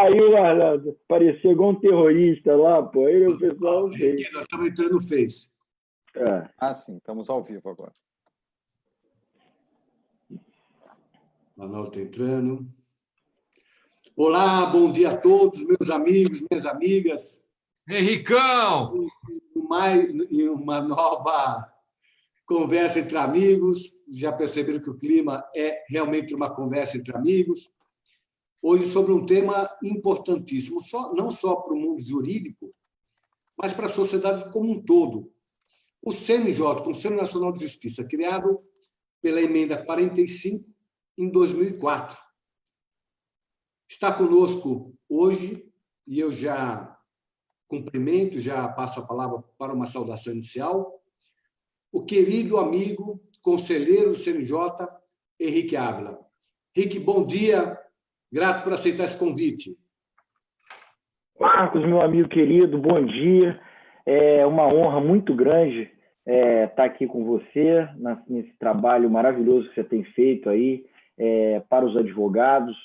caiu, Arnaldo. Parecia igual um terrorista lá, pô. Aí o pessoal fez. Nós estamos entrando no Face. Sim, estamos ao vivo agora. O Arnaldo está entrando. Olá, bom dia a todos, meus amigos, minhas amigas. Henricão! Em uma nova conversa entre amigos. Já perceberam que o clima é realmente uma conversa entre amigos. Hoje sobre um tema importantíssimo, não só para o mundo jurídico, mas para a sociedade como um todo. O CNJ, Conselho Nacional de Justiça, criado pela Emenda 45, em 2004. Está conosco hoje, e eu já cumprimento, já passo a palavra para uma saudação inicial, o querido amigo, conselheiro do CNJ, Henrique Ávila. Henrique, bom dia, grato por aceitar esse convite. Marcos, meu amigo querido, bom dia. É uma honra muito grande estar aqui com você nesse trabalho maravilhoso que você tem feito aí para os advogados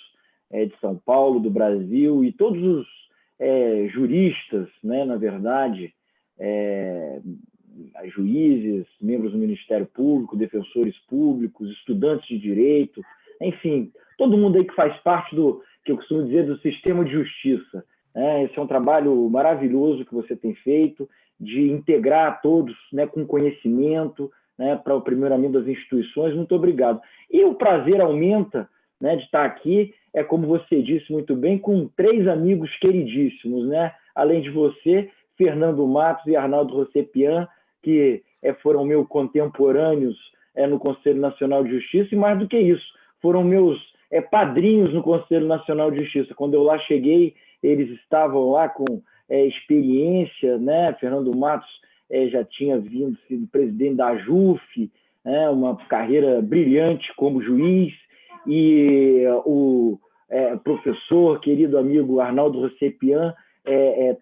de São Paulo, do Brasil e todos os juristas, né, na verdade, juízes, membros do Ministério Público, defensores públicos, estudantes de direito, enfim, todo mundo aí que faz parte do que eu costumo dizer do sistema de justiça. Esse é um trabalho maravilhoso que você tem feito de integrar todos, né, com conhecimento, né, para o aprimoramento das instituições. Muito obrigado. E o prazer aumenta, né, de estar aqui, como você disse muito bem, com 3 amigos queridíssimos, né? Além de você, Fernando Matos e Arnaldo Rossepian, que foram meus contemporâneos no Conselho Nacional de Justiça, e mais do que isso, foram meus padrinhos no Conselho Nacional de Justiça. Quando eu lá cheguei, eles estavam lá com experiência, né? Fernando Matos já tinha sido presidente da AJUF, uma carreira brilhante como juiz, e o professor, querido amigo Arnaldo Rossepian,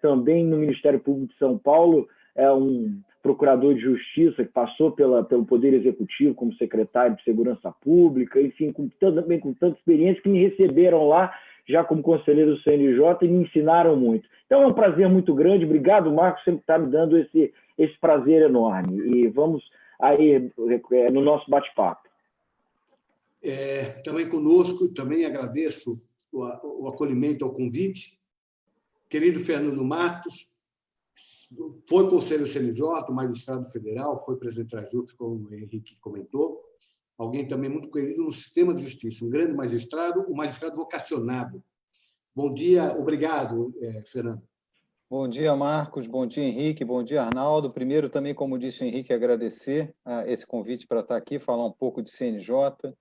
também no Ministério Público de São Paulo, um procurador de justiça que passou pelo Poder Executivo como secretário de Segurança Pública, enfim, também com tanta experiência, que me receberam lá já como conselheiro do CNJ e me ensinaram muito. Então é um prazer muito grande. Obrigado, Marcos, sempre está me dando esse prazer enorme. E vamos aí no nosso bate-papo. Também conosco, também agradeço o acolhimento ao convite. Querido Fernando Matos, foi conselheiro do CNJ, magistrado federal, foi presidente da JUF, como o Henrique comentou. Alguém também muito querido no sistema de justiça, um grande magistrado, um magistrado vocacionado. Bom dia, obrigado, Fernando. Bom dia, Marcos, bom dia, Henrique, bom dia, Arnaldo. Primeiro, também, como disse o Henrique, agradecer esse convite para estar aqui, falar um pouco de CNJ,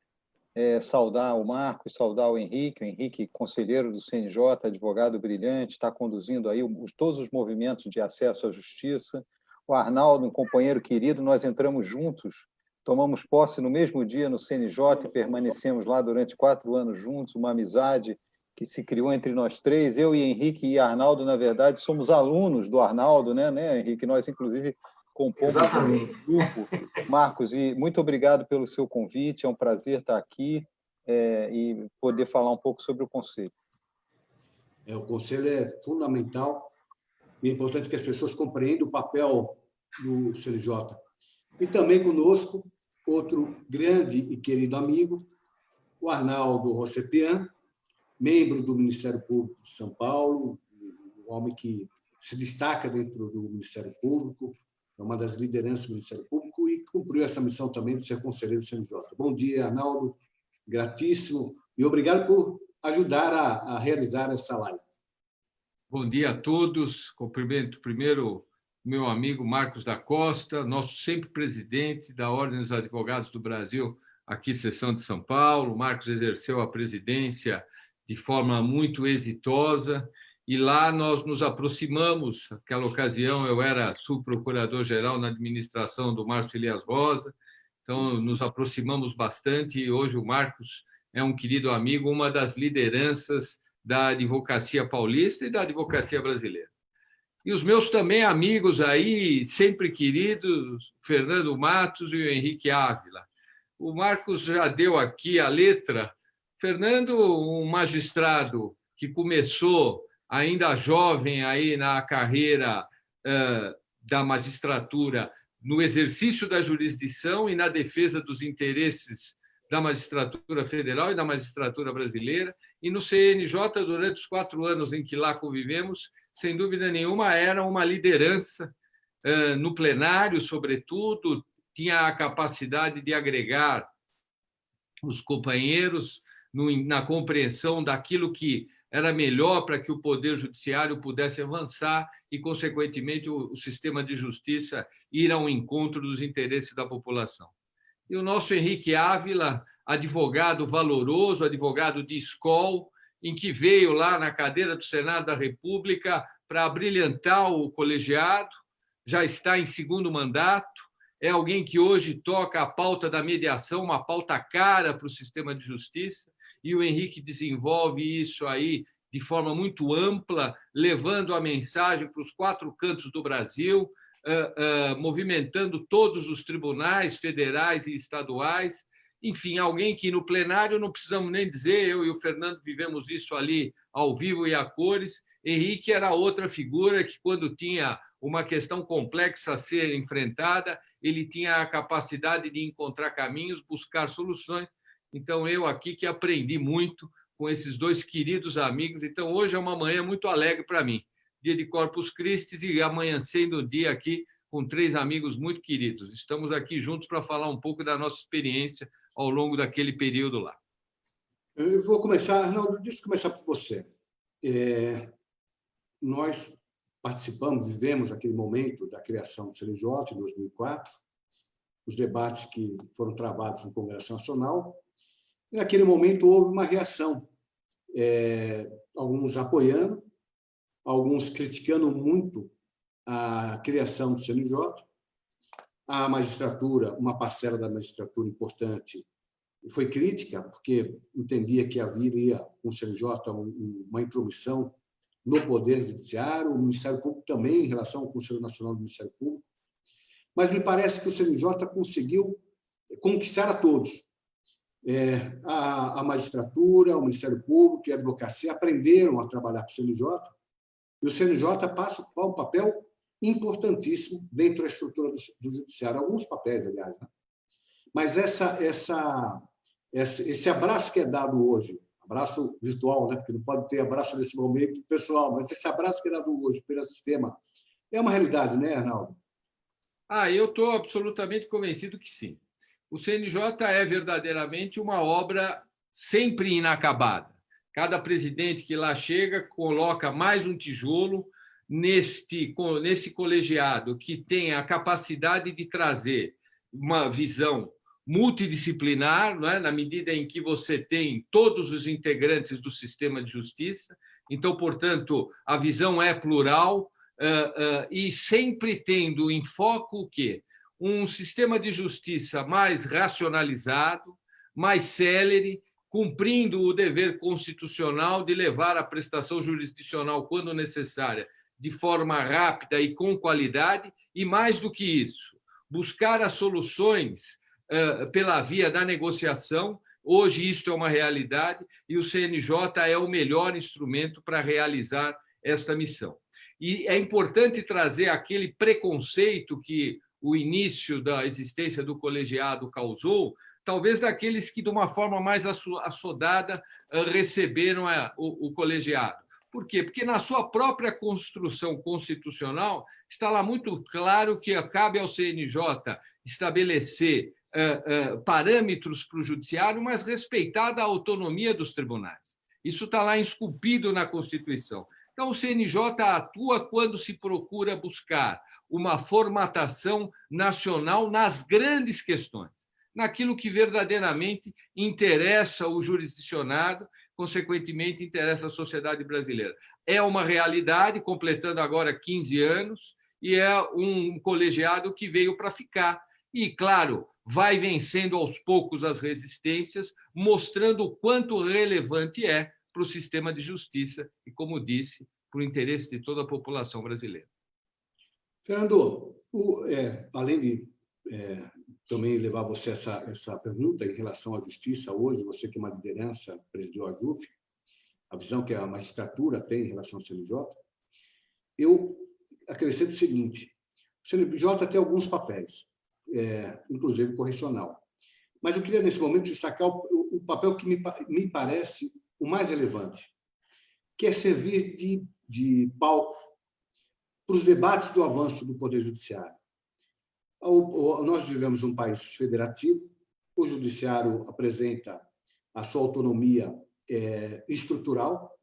saudar o Marcos, saudar o Henrique, conselheiro do CNJ, advogado brilhante, está conduzindo aí todos os movimentos de acesso à justiça. O Arnaldo, um companheiro querido, nós entramos juntos, tomamos posse no mesmo dia no CNJ e permanecemos lá durante 4 anos juntos, uma amizade que se criou entre nós 3. Eu e Henrique e Arnaldo, na verdade, somos alunos do Arnaldo, né, Henrique? Nós, inclusive, compomos um grupo. Marcos, e muito obrigado pelo seu convite, é um prazer estar aqui e poder falar um pouco sobre o Conselho. O Conselho é fundamental e é importante que as pessoas compreendam o papel do CNJ. E também conosco, outro grande e querido amigo, o Arnaldo Rossepian, membro do Ministério Público de São Paulo, um homem que se destaca dentro do Ministério Público, é uma das lideranças do Ministério Público e cumpriu essa missão também de ser conselheiro do CNJ. Bom dia, Arnaldo, gratíssimo e obrigado por ajudar a realizar essa live. Bom dia a todos. Cumprimento primeiro meu amigo Marcos da Costa, nosso sempre presidente da Ordem dos Advogados do Brasil, aqui, seção de São Paulo. O Marcos exerceu a presidência de forma muito exitosa e lá nós nos aproximamos. Naquela ocasião eu era subprocurador-geral na administração do Márcio Elias Rosa, então nos aproximamos bastante e hoje o Marcos é um querido amigo, uma das lideranças da advocacia paulista e da advocacia brasileira. E os meus também amigos aí, sempre queridos, Fernando Matos e o Henrique Ávila. O Marcos já deu aqui a letra. Fernando, um magistrado que começou ainda jovem aí na carreira da magistratura, no exercício da jurisdição e na defesa dos interesses da magistratura federal e da magistratura brasileira, e no CNJ, durante os 4 anos em que lá convivemos, sem dúvida nenhuma, era uma liderança no plenário, sobretudo, tinha a capacidade de agregar os companheiros na compreensão daquilo que era melhor para que o Poder Judiciário pudesse avançar e, consequentemente, o sistema de justiça ir ao encontro dos interesses da população. E o nosso Henrique Ávila, advogado valoroso, advogado de escola, em que veio lá na cadeira do Senado da República para brilhantar o colegiado, já está em 2º mandato, é alguém que hoje toca a pauta da mediação, uma pauta cara para o sistema de justiça, e o Henrique desenvolve isso aí de forma muito ampla, levando a mensagem para os 4 cantos do Brasil, movimentando todos os tribunais federais e estaduais. Enfim, alguém que no plenário não precisamos nem dizer, eu e o Fernando vivemos isso ali ao vivo e a cores. Henrique era outra figura que, quando tinha uma questão complexa a ser enfrentada, ele tinha a capacidade de encontrar caminhos, buscar soluções. Então, eu aqui que aprendi muito com esses 2 queridos amigos. Então, hoje é uma manhã muito alegre para mim. Dia de Corpus Christi e amanhecendo o dia aqui com 3 amigos muito queridos. Estamos aqui juntos para falar um pouco da nossa experiência ao longo daquele período lá. Eu vou começar, Arnaldo, deixa eu começar por você. Nós participamos, vivemos aquele momento da criação do CNJ, em 2004, os debates que foram travados no Congresso Nacional. E, naquele momento, houve uma reação, alguns apoiando, alguns criticando muito a criação do CNJ. A magistratura, uma parcela da magistratura importante, foi crítica, porque entendia que haveria com o CNJ uma intromissão no Poder Judiciário, o Ministério Público também, em relação ao Conselho Nacional do Ministério Público. Mas me parece que o CNJ conseguiu conquistar a todos. A magistratura, o Ministério Público e a advocacia aprenderam a trabalhar com o CNJ, e o CNJ passa a ocupar um papel importantíssimo dentro da estrutura do Judiciário, alguns papéis, aliás. Né? Mas esse abraço que é dado hoje, abraço virtual, né? Porque não pode ter abraço nesse momento pessoal, mas esse abraço que é dado hoje pelo sistema é uma realidade, né, Arnaldo? Eu estou absolutamente convencido que sim. O CNJ é verdadeiramente uma obra sempre inacabada. Cada presidente que lá chega coloca mais um tijolo nesse colegiado que tem a capacidade de trazer uma visão multidisciplinar, não é? Na medida em que você tem todos os integrantes do sistema de justiça. Então, portanto, a visão é plural e sempre tendo em foco o quê? Um sistema de justiça mais racionalizado, mais célere, cumprindo o dever constitucional de levar a prestação jurisdicional, quando necessária, de forma rápida e com qualidade, e, mais do que isso, buscar as soluções pela via da negociação. Hoje, isto é uma realidade e o CNJ é o melhor instrumento para realizar esta missão. E é importante trazer aquele preconceito que o início da existência do colegiado causou, talvez daqueles que, de uma forma mais assodada, receberam o colegiado. Por quê? Porque na sua própria construção constitucional está lá muito claro que cabe ao CNJ estabelecer parâmetros para o judiciário, mas respeitada a autonomia dos tribunais. Isso está lá esculpido na Constituição. Então, o CNJ atua quando se procura buscar uma formatação nacional nas grandes questões, naquilo que verdadeiramente interessa o jurisdicionado, consequentemente, interessa a sociedade brasileira. É uma realidade, completando agora 15 anos, e é um colegiado que veio para ficar. E, claro, vai vencendo aos poucos as resistências, mostrando o quanto relevante é para o sistema de justiça e, como disse, para o interesse de toda a população brasileira. Fernando, além de também levar você essa pergunta em relação à justiça hoje, você que é uma liderança, presidiu a JUF, a visão que a magistratura tem em relação ao CNJ, eu acrescento o seguinte: o CNJ tem alguns papéis, inclusive correcional. Mas eu queria, nesse momento, destacar o papel que me parece o mais relevante, que é servir de palco para os debates do avanço do Poder Judiciário. Nós vivemos um país federativo, o Judiciário apresenta a sua autonomia estrutural.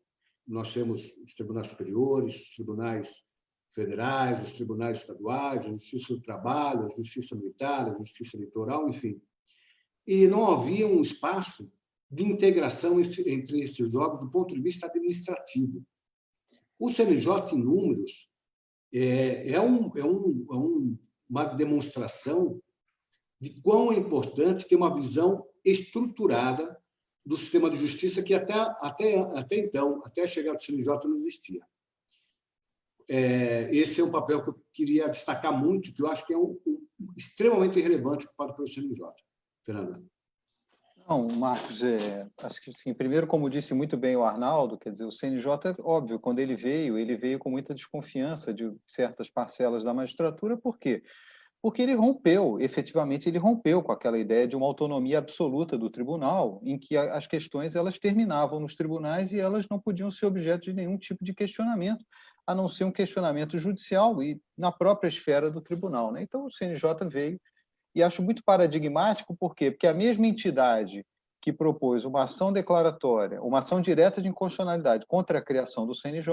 Nós temos os tribunais superiores, os tribunais federais, os tribunais estaduais, a Justiça do Trabalho, a Justiça Militar, a Justiça Eleitoral, enfim. E não havia um espaço de integração entre esses órgãos do ponto de vista administrativo. O CNJ, em números, uma demonstração de quão é importante ter uma visão estruturada do sistema de justiça que até então, até chegar ao CNJ, não existia. Esse é um papel que eu queria destacar muito, que eu acho que é extremamente relevante ocupado pelo CNJ. Fernanda. Não, Marcos, acho que, sim, primeiro, como disse muito bem o Arnaldo, quer dizer, o CNJ, é óbvio, quando ele veio com muita desconfiança de certas parcelas da magistratura. Por quê? Porque efetivamente ele rompeu com aquela ideia de uma autonomia absoluta do tribunal, em que as questões elas terminavam nos tribunais e elas não podiam ser objeto de nenhum tipo de questionamento, a não ser um questionamento judicial e na própria esfera do tribunal, né? Então, o CNJ veio, e acho muito paradigmático. Por quê? Porque a mesma entidade que propôs uma ação declaratória, uma ação direta de inconstitucionalidade contra a criação do CNJ,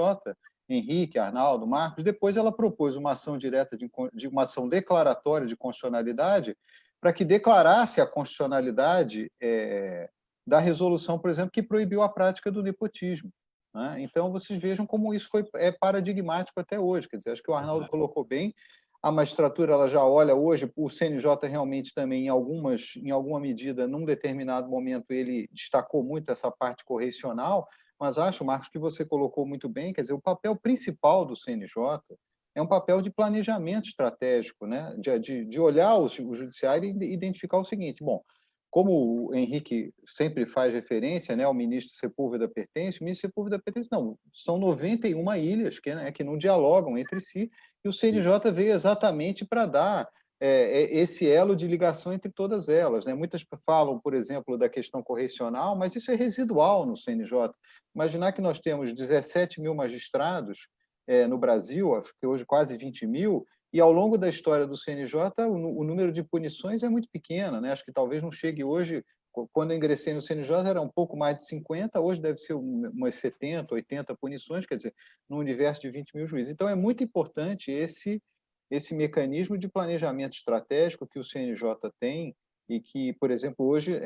Henrique, Arnaldo, Marcos, depois ela propôs uma ação direta de uma ação declaratória de constitucionalidade para que declarasse a constitucionalidade da resolução, por exemplo, que proibiu a prática do nepotismo, né? Então, vocês vejam como isso é paradigmático até hoje. Quer dizer, acho que o Arnaldo colocou bem. A magistratura ela já olha hoje, o CNJ realmente também, em alguma medida, num determinado momento, ele destacou muito essa parte correcional, mas acho, Marcos, que você colocou muito bem. Quer dizer, o papel principal do CNJ é um papel de planejamento estratégico, né? de olhar o judiciário e identificar o seguinte: bom, como o Henrique sempre faz referência, né, ao ministro Sepúlveda Pertence, o ministro Sepúlveda Pertence, não, são 91 ilhas que não dialogam entre si, e o CNJ veio exatamente para dar esse elo de ligação entre todas elas, né? Muitas falam, por exemplo, da questão correcional, mas isso é residual no CNJ. Imaginar que nós temos 17 mil magistrados no Brasil, acho que hoje quase 20 mil, e ao longo da história do CNJ, o número de punições é muito pequeno, né? Acho que talvez não chegue hoje. Quando eu ingressei no CNJ, era um pouco mais de 50, hoje deve ser umas 70, 80 punições, quer dizer, num universo de 20 mil juízes. Então, é muito importante esse mecanismo de planejamento estratégico que o CNJ tem, e que, por exemplo, hoje,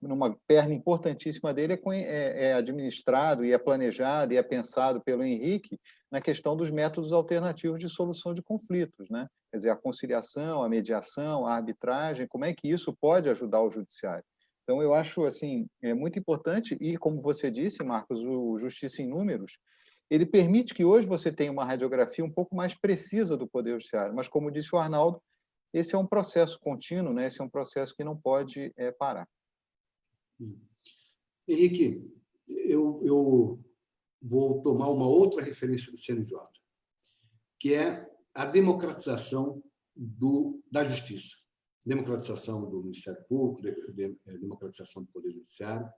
numa perna importantíssima dele é administrado e é planejado e é pensado pelo Henrique na questão dos métodos alternativos de solução de conflitos, né? Quer dizer, a conciliação, a mediação, a arbitragem, como é que isso pode ajudar o judiciário. Então, eu acho assim, muito importante, e como você disse, Marcos, o Justiça em Números, ele permite que hoje você tenha uma radiografia um pouco mais precisa do Poder Judiciário, mas, como disse o Arnaldo, esse é um processo contínuo, né? Esse é um processo que não pode parar. Henrique, eu vou tomar uma outra referência do CNJ, que é a democratização da justiça, democratização do Ministério Público, democratização do Poder Judiciário,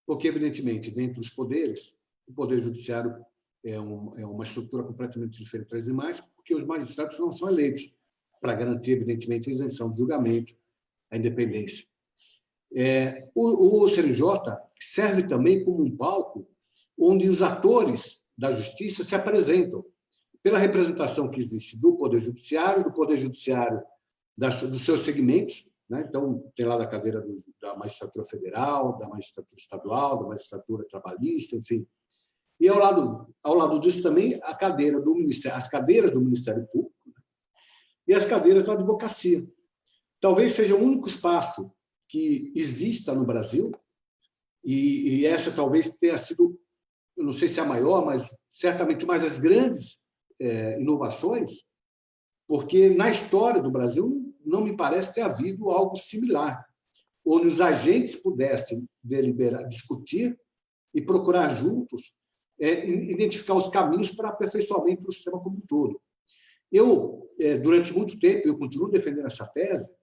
porque, evidentemente, dentre os poderes, o Poder Judiciário é uma estrutura completamente diferente das demais, porque os magistrados não são eleitos para garantir, evidentemente, a isenção do julgamento, a independência. O CNJ serve também como um palco onde os atores da justiça se apresentam, pela representação que existe do Poder Judiciário dos seus segmentos, né? Então, tem lá da cadeira da magistratura federal, da magistratura estadual, da magistratura trabalhista, enfim. E, ao lado disso, também as cadeiras do Ministério Público, né? E as cadeiras da advocacia. Talvez seja o único espaço que exista no Brasil, e essa talvez tenha sido, eu não sei se é a maior, mas certamente uma das grandes inovações, porque na história do Brasil não me parece ter havido algo similar, onde os agentes pudessem deliberar, discutir e procurar juntos identificar os caminhos para aperfeiçoamento do sistema como um todo. Eu, durante muito tempo, eu continuo defendendo essa tese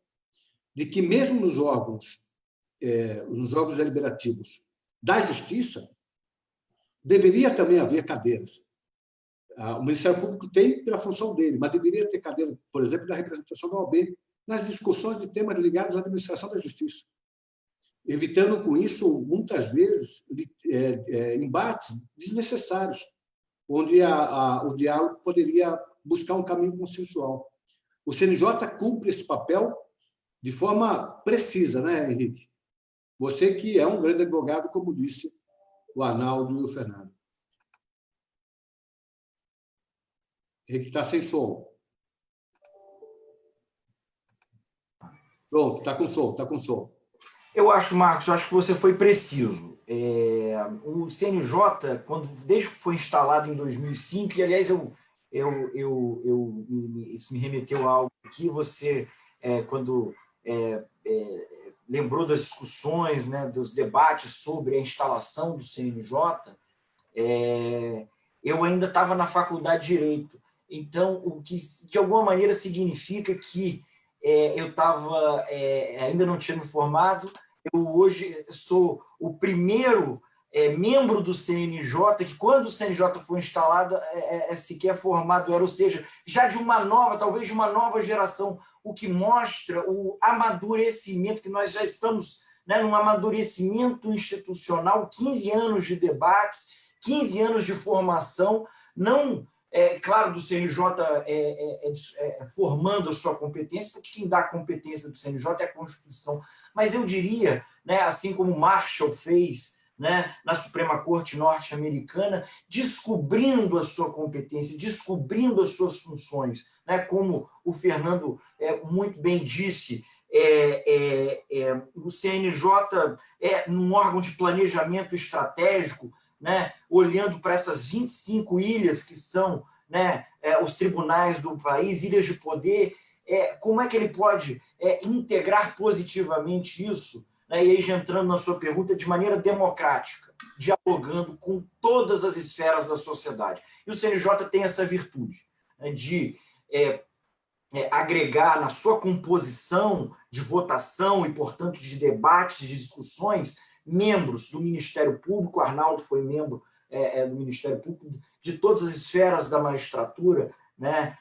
de que, mesmo nos órgãos deliberativos da Justiça, deveria também haver cadeiras. O Ministério Público tem pela função dele, mas deveria ter cadeira, por exemplo, da representação da OAB, nas discussões de temas ligados à administração da Justiça, evitando com isso, muitas vezes, embates desnecessários, onde o diálogo poderia buscar um caminho consensual. O CNJ cumpre esse papel de forma precisa, né, Henrique? Você que é um grande advogado, como disse o Arnaldo e o Fernando. Henrique está sem som. Pronto, está com som, está com som. Eu acho, Marcos, que você foi preciso. O CNJ, desde que foi instalado em 2005, e, aliás, isso me remeteu a algo que você, quando lembrou das discussões, né, dos debates sobre a instalação do CNJ, eu ainda estava na faculdade de Direito. Então, o que, de alguma maneira, significa que eu estava, ainda não tinha me formado, eu hoje sou o primeiro membro do CNJ, que quando o CNJ foi instalado, sequer formado era, ou seja, já de uma nova, talvez de uma nova geração, o que mostra o amadurecimento, que nós já estamos, né, num amadurecimento institucional, 15 anos de debates, 15 anos de formação, não... claro, do CNJ formando a sua competência, porque quem dá a competência do CNJ é a Constituição. Mas eu diria, né, assim como Marshall fez, né, na Suprema Corte norte-americana, descobrindo a sua competência, descobrindo as suas funções, né, como o Fernando muito bem disse, o CNJ é um órgão de planejamento estratégico, né, olhando para essas 25 ilhas que são, né, os tribunais do país, ilhas de poder, como é que ele pode integrar positivamente isso, né, e aí já entrando na sua pergunta, de maneira democrática, dialogando com todas as esferas da sociedade. E o CNJ tem essa virtude, né, de agregar na sua composição de votação e, portanto, de debates, de discussões, membros do Ministério Público. Arnaldo foi membro do Ministério Público, de todas as esferas da magistratura, né,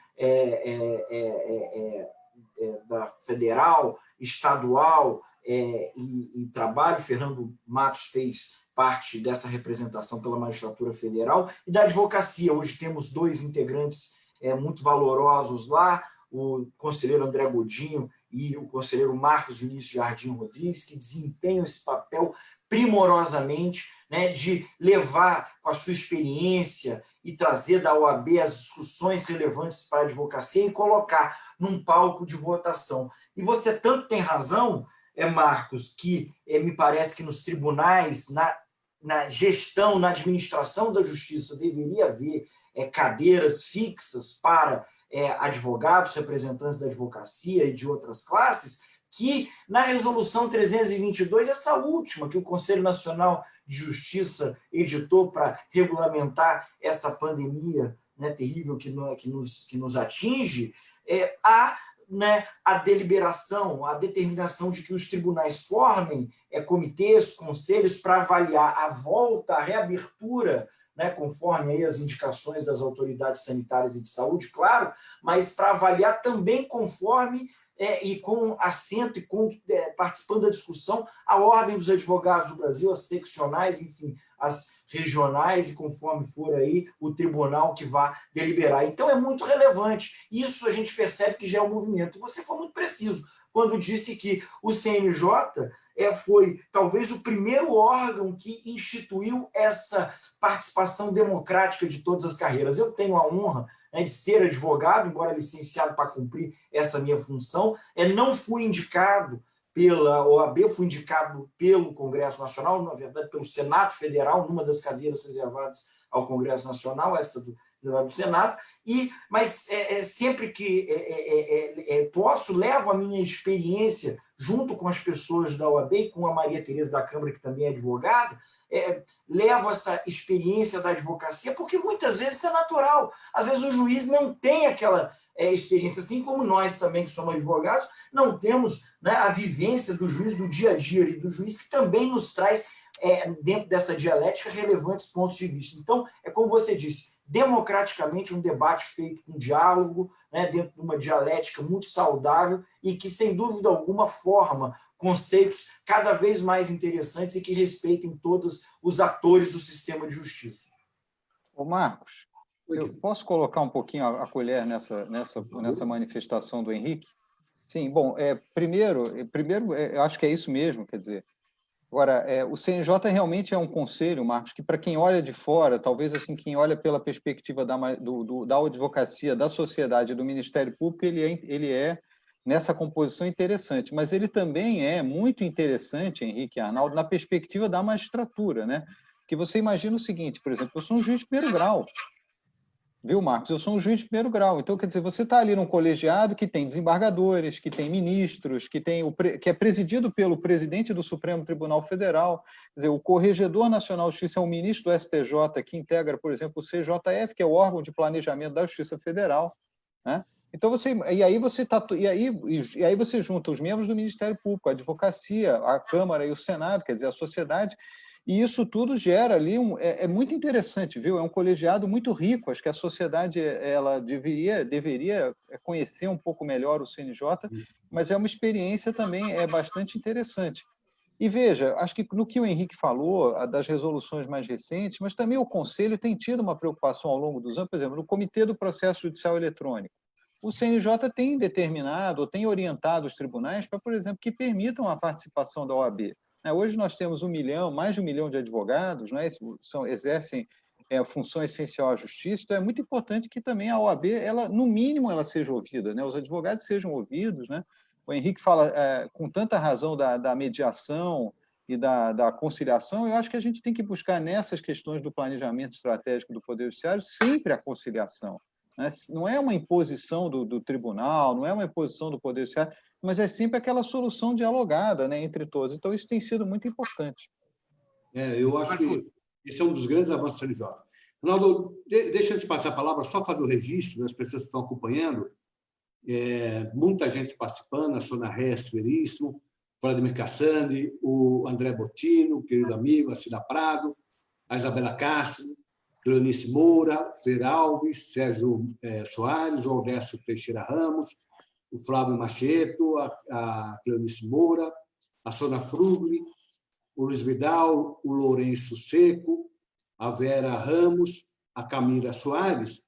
da federal, estadual e trabalho. Fernando Matos fez parte dessa representação pela magistratura federal e da advocacia. Hoje temos 2 integrantes muito valorosos lá, o conselheiro André Godinho e o conselheiro Marcos Vinícius Jardim Rodrigues, que desempenham esse papel primorosamente, né, de levar com a sua experiência e trazer da OAB as discussões relevantes para a advocacia e colocar num palco de votação. E você tanto tem razão, Marcos, que me parece que nos tribunais, na gestão, na administração da justiça, deveria haver cadeiras fixas para advogados, representantes da advocacia e de outras classes, que na resolução 322, essa última que o Conselho Nacional de Justiça editou para regulamentar essa pandemia, né, terrível que nos atinge, a deliberação, a determinação de que os tribunais formem comitês, conselhos para avaliar a volta, a reabertura, né, conforme aí as indicações das autoridades sanitárias e de saúde, claro, mas para avaliar também conforme e com assento e participando da discussão a Ordem dos Advogados do Brasil, as seccionais, enfim, as regionais, e conforme for aí o tribunal que vá deliberar. Então é muito relevante. Isso a gente percebe que já é um movimento. Você foi muito preciso quando disse que o CNJ foi talvez o primeiro órgão que instituiu essa participação democrática de todas as carreiras. Eu tenho a honra, né, de ser advogado, embora licenciado para cumprir essa minha função. Não fui indicado pela OAB, fui indicado pelo Congresso Nacional, na verdade pelo Senado Federal, numa das cadeiras reservadas ao Congresso Nacional, esta do Senado, mas sempre que posso, levo a minha experiência junto com as pessoas da OAB e com a Maria Tereza da Câmara, que também é advogada, levo essa experiência da advocacia, porque muitas vezes isso é natural. Às vezes o juiz não tem aquela experiência, assim como nós também, que somos advogados, não temos, né, a vivência do juiz, do dia a dia, do juiz, que também nos traz, dentro dessa dialética, relevantes pontos de vista. Então, é como você disse, democraticamente, um debate feito com diálogo, né, dentro de uma dialética muito saudável e que, sem dúvida alguma, forma conceitos cada vez mais interessantes e que respeitem todos os atores do sistema de justiça. Ô, Marcos, eu posso colocar um pouquinho a colher nessa manifestação do Henrique? Sim, bom, primeiro, eu acho que é isso mesmo, quer dizer. Agora, o CNJ realmente é um conselho, Marcos, que para quem olha de fora, talvez assim, quem olha pela perspectiva da advocacia, da sociedade, do Ministério Público, ele é nessa composição interessante, mas ele também é muito interessante, Henrique e Arnaldo, na perspectiva da magistratura, né? Que você imagina o seguinte, por exemplo, eu sou um juiz de primeiro grau, viu, Marcos? Eu sou um juiz de primeiro grau. Então, quer dizer, você está ali num colegiado que tem desembargadores, que tem ministros, que é presidido pelo presidente do Supremo Tribunal Federal. Quer dizer, o Corregedor Nacional de Justiça é um ministro do STJ que integra, por exemplo, o CJF, que é o órgão de planejamento da Justiça Federal, né? Então, e aí você junta os membros do Ministério Público, a advocacia, a Câmara e o Senado, quer dizer, a sociedade. E isso tudo gera ali é muito interessante, viu? É um colegiado muito rico. Acho que a sociedade ela deveria conhecer um pouco melhor o CNJ, mas é uma experiência também bastante interessante. E veja, acho que no que o Henrique falou das resoluções mais recentes, mas também o Conselho tem tido uma preocupação ao longo dos anos, por exemplo, no Comitê do Processo Judicial Eletrônico. O CNJ tem determinado ou tem orientado os tribunais para, por exemplo, que permitam a participação da OAB. Hoje nós temos mais de 1 milhão de advogados, né, exercem função essencial à justiça, então é muito importante que também a OAB, no mínimo, ela seja ouvida, né, os advogados sejam ouvidos, né? O Henrique fala com tanta razão da mediação e da conciliação. Eu acho que a gente tem que buscar nessas questões do planejamento estratégico do Poder Judiciário sempre a conciliação. Não é uma imposição do tribunal, não é uma imposição do Poder Judiciário, mas é sempre aquela solução dialogada, né, entre todos. Então, isso tem sido muito importante. Eu acho que esse é um dos grandes avanços do CNJ. Ronaldo, deixa eu te passar a palavra, só fazer o registro das pessoas que estão acompanhando. Muita gente participando, a Sônia Rez Veríssimo, Vladimir Cassani, o André Bottino, querido amigo, a Cida Prado, a Isabela Castro, Cleonice Moura, Fer Alves, Sérgio Soares, o Aldercio Teixeira Ramos, o Flávio Macheto, a Cleonice Moura, a Sônia Frugli, o Luiz Vidal, o Lourenço Seco, a Vera Ramos, a Camila Soares,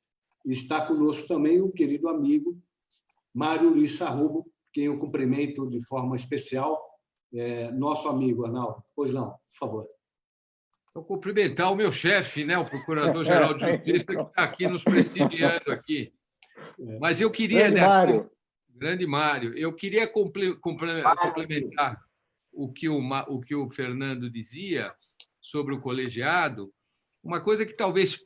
e está conosco também o querido amigo Mário Luiz Sarrubo, quem eu cumprimento de forma especial, nosso amigo, Arnaldo. Pois não, por favor. Vou cumprimentar o meu chefe, né, o Procurador-Geral de Justiça, que está aqui nos prestigiando aqui. Mas eu queria... Grande Mário. Eu queria complementar o que o Fernando dizia sobre o colegiado. Uma coisa que talvez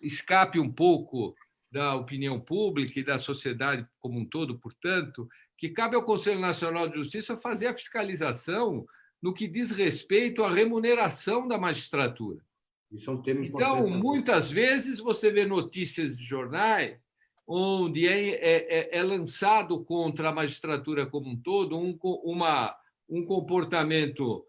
escape um pouco da opinião pública e da sociedade como um todo, portanto, que cabe ao Conselho Nacional de Justiça fazer a fiscalização no que diz respeito à remuneração da magistratura. Isso é um tema importante. Então, muitas vezes, você vê notícias de jornais onde é lançado contra a magistratura como um todo um comportamento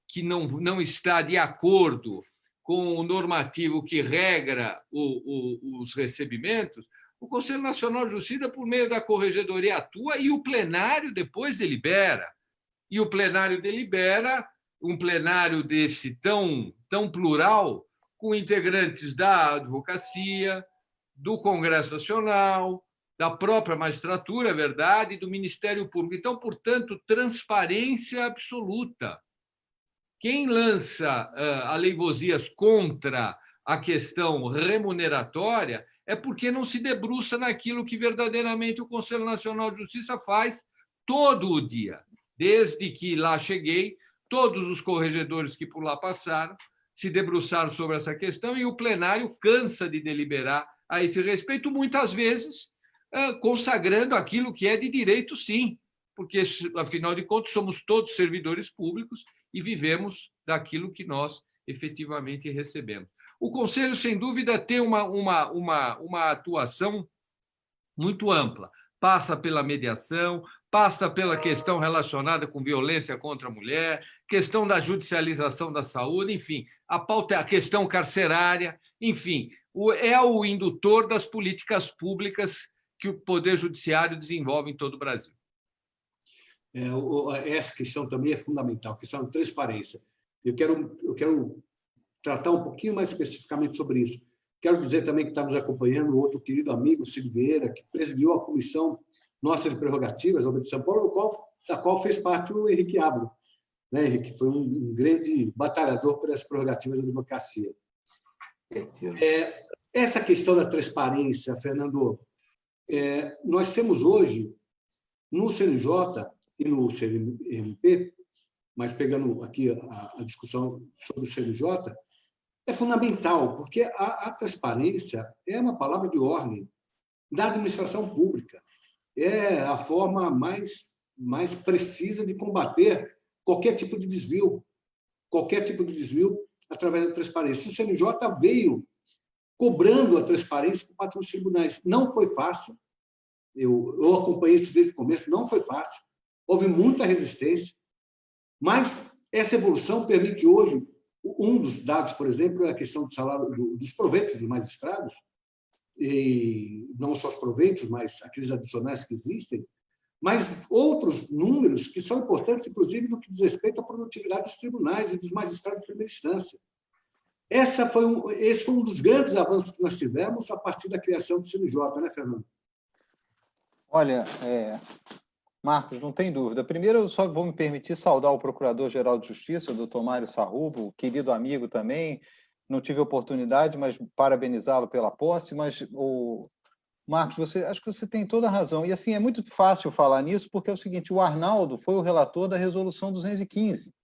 que não está de acordo com o normativo que regra os recebimentos. O Conselho Nacional de Justiça, por meio da Corregedoria, atua e o plenário depois delibera. E o plenário delibera, um plenário desse tão plural, com integrantes da advocacia, do Congresso Nacional, da própria magistratura, é verdade, e do Ministério Público. Então, portanto, transparência absoluta. Quem lança aleivosias contra a questão remuneratória é porque não se debruça naquilo que verdadeiramente o Conselho Nacional de Justiça faz todo o dia. Desde que lá cheguei, todos os corregedores que por lá passaram se debruçaram sobre essa questão e o plenário cansa de deliberar a esse respeito, muitas vezes consagrando aquilo que é de direito, sim, porque, afinal de contas, somos todos servidores públicos e vivemos daquilo que nós efetivamente recebemos. O Conselho, sem dúvida, tem uma atuação muito ampla. Passa pela mediação, passa pela questão relacionada com violência contra a mulher, questão da judicialização da saúde, enfim, a pauta é a questão carcerária, enfim, é o indutor das políticas públicas que o Poder Judiciário desenvolve em todo o Brasil. Essa questão também é fundamental, a questão da transparência. Eu quero tratar um pouquinho mais especificamente sobre isso. Quero dizer também que está nos acompanhando outro querido amigo, Ciro Vieira, que presidiu a Comissão Nossa de Prerrogativas, da de São Paulo, da qual fez parte o Henrique Abro, né, Henrique? Foi um grande batalhador pelas prerrogativas da advocacia. Essa questão da transparência, Fernando, nós temos hoje, no CNJ e no CNMP, mas pegando aqui a discussão sobre o CNJ, é fundamental, porque a transparência é uma palavra de ordem da administração pública. É a forma mais precisa de combater qualquer tipo de desvio através da transparência. O CNJ veio cobrando a transparência por parte dos tribunais. Não foi fácil, eu acompanhei isso desde o começo, não foi fácil, houve muita resistência, mas essa evolução permite hoje, um dos dados, por exemplo, é a questão do salário, dos proventos dos magistrados, e não só os proventos, mas aqueles adicionais que existem, mas outros números que são importantes, inclusive, no que diz respeito à produtividade dos tribunais e dos magistrados de primeira instância. Esse foi um dos grandes avanços que nós tivemos a partir da criação do CNJ, né, Fernando? Olha, Marcos, não tem dúvida. Primeiro, eu só vou me permitir saudar o Procurador-Geral de Justiça, o doutor Mário Sarrubo, querido amigo também. Não tive oportunidade, mas parabenizá-lo pela posse. Mas, Marcos, acho que você tem toda a razão. E, assim, é muito fácil falar nisso, porque é o seguinte, o Arnaldo foi o relator da Resolução 215,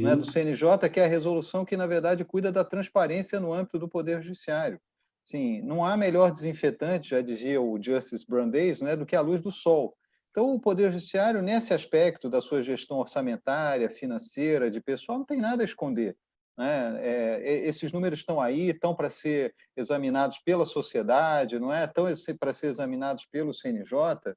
né, do CNJ, que é a resolução que, na verdade, cuida da transparência no âmbito do Poder Judiciário. Sim, não há melhor desinfetante, já dizia o Justice Brandeis, né, do que a luz do sol. Então, o Poder Judiciário, nesse aspecto da sua gestão orçamentária, financeira, de pessoal, não tem nada a esconder, né? Esses números estão aí, estão para ser examinados pela sociedade, não é? Estão para ser examinados pelo CNJ.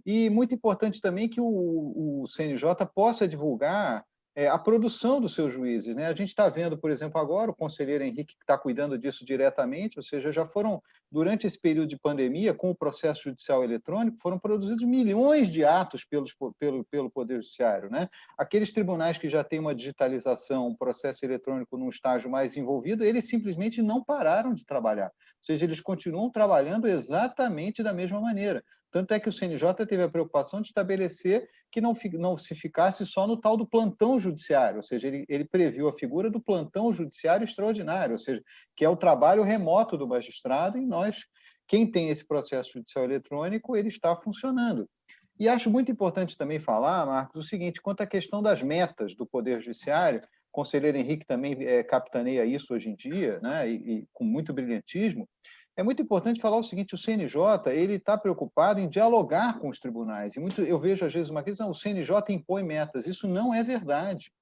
E muito importante também que o CNJ possa divulgar a produção dos seus juízes, né? A gente está vendo, por exemplo, agora o conselheiro Henrique que está cuidando disso diretamente, ou seja, já foram, durante esse período de pandemia, com o processo judicial eletrônico, foram produzidos milhões de atos pelo Poder Judiciário, né? Aqueles tribunais que já têm uma digitalização, um processo eletrônico num estágio mais envolvido, eles simplesmente não pararam de trabalhar, ou seja, eles continuam trabalhando exatamente da mesma maneira. Tanto é que o CNJ teve a preocupação de estabelecer que não se ficasse só no tal do plantão judiciário, ou seja, ele previu a figura do plantão judiciário extraordinário, ou seja, que é o trabalho remoto do magistrado, e quem tem esse processo judicial eletrônico, ele está funcionando. E acho muito importante também falar, Marcos, o seguinte, quanto à questão das metas do Poder Judiciário, o conselheiro Henrique também capitaneia isso hoje em dia, né, e com muito brilhantismo. É muito importante falar o seguinte, o CNJ ele está preocupado em dialogar com os tribunais. Eu vejo, às vezes, uma crise, o CNJ impõe metas. Isso não é verdade.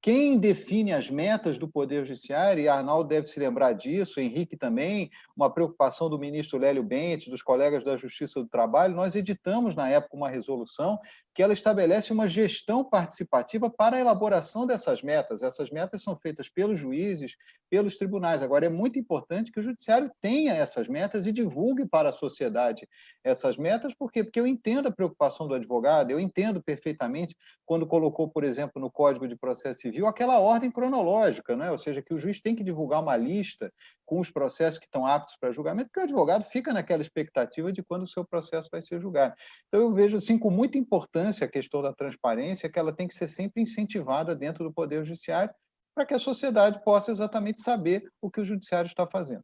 Quem define as metas do Poder Judiciário, e Arnaldo deve se lembrar disso, Henrique também, uma preocupação do ministro Lélio Bentes, dos colegas da Justiça do Trabalho, nós editamos, na época, uma resolução que ela estabelece uma gestão participativa para a elaboração dessas metas. Essas metas são feitas pelos juízes, pelos tribunais. Agora, é muito importante que o Judiciário tenha essas metas e divulgue para a sociedade essas metas. Por quê? Porque eu entendo a preocupação do advogado, eu entendo perfeitamente quando colocou, por exemplo, no Código de Processo Civil, aquela ordem cronológica, né? Ou seja, que o juiz tem que divulgar uma lista com os processos que estão aptos para julgamento, porque o advogado fica naquela expectativa de quando o seu processo vai ser julgado. Então, eu vejo assim, com muita importância a questão da transparência, que ela tem que ser sempre incentivada dentro do Poder Judiciário, para que a sociedade possa exatamente saber o que o Judiciário está fazendo.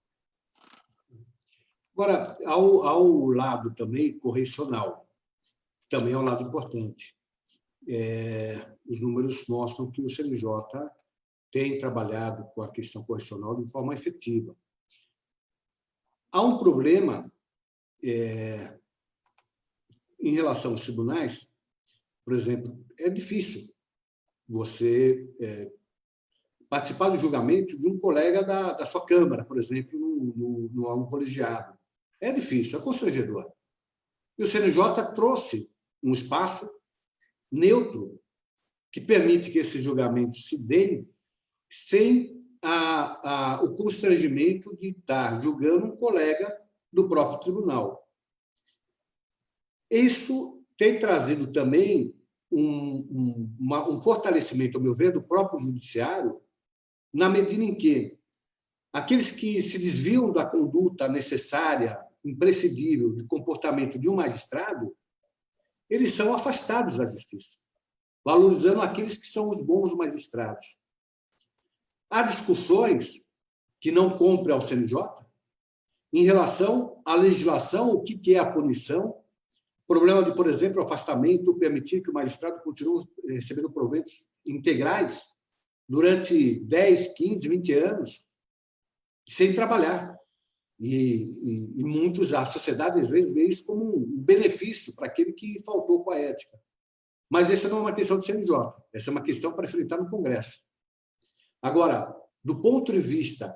Agora, ao lado também correcional, também é um lado importante. Os números mostram que o CNJ tem trabalhado com a questão correcional de forma efetiva. Há um problema em relação aos tribunais, por exemplo, é difícil você participar do julgamento de um colega da sua Câmara, por exemplo, num colegiado. É difícil, é constrangedor. E o CNJ trouxe um espaço neutro que permite que esses julgamentos se deem sem o constrangimento de estar julgando um colega do próprio tribunal. Isso tem trazido também um fortalecimento, ao meu ver, do próprio judiciário, na medida em que aqueles que se desviam da conduta necessária, imprescindível, de comportamento de um magistrado, eles são afastados da justiça, valorizando aqueles que são os bons magistrados. Há discussões que não compram ao CNJ em relação à legislação, o que é a punição, o problema de, por exemplo, afastamento, permitir que o magistrado continue recebendo proventos integrais durante 10, 15, 20 anos, sem trabalhar. E muitos, a sociedade, às vezes, vê isso como um benefício para aquele que faltou com a ética. Mas essa não é uma questão do CNJ, essa é uma questão para enfrentar no Congresso. Agora, do ponto de vista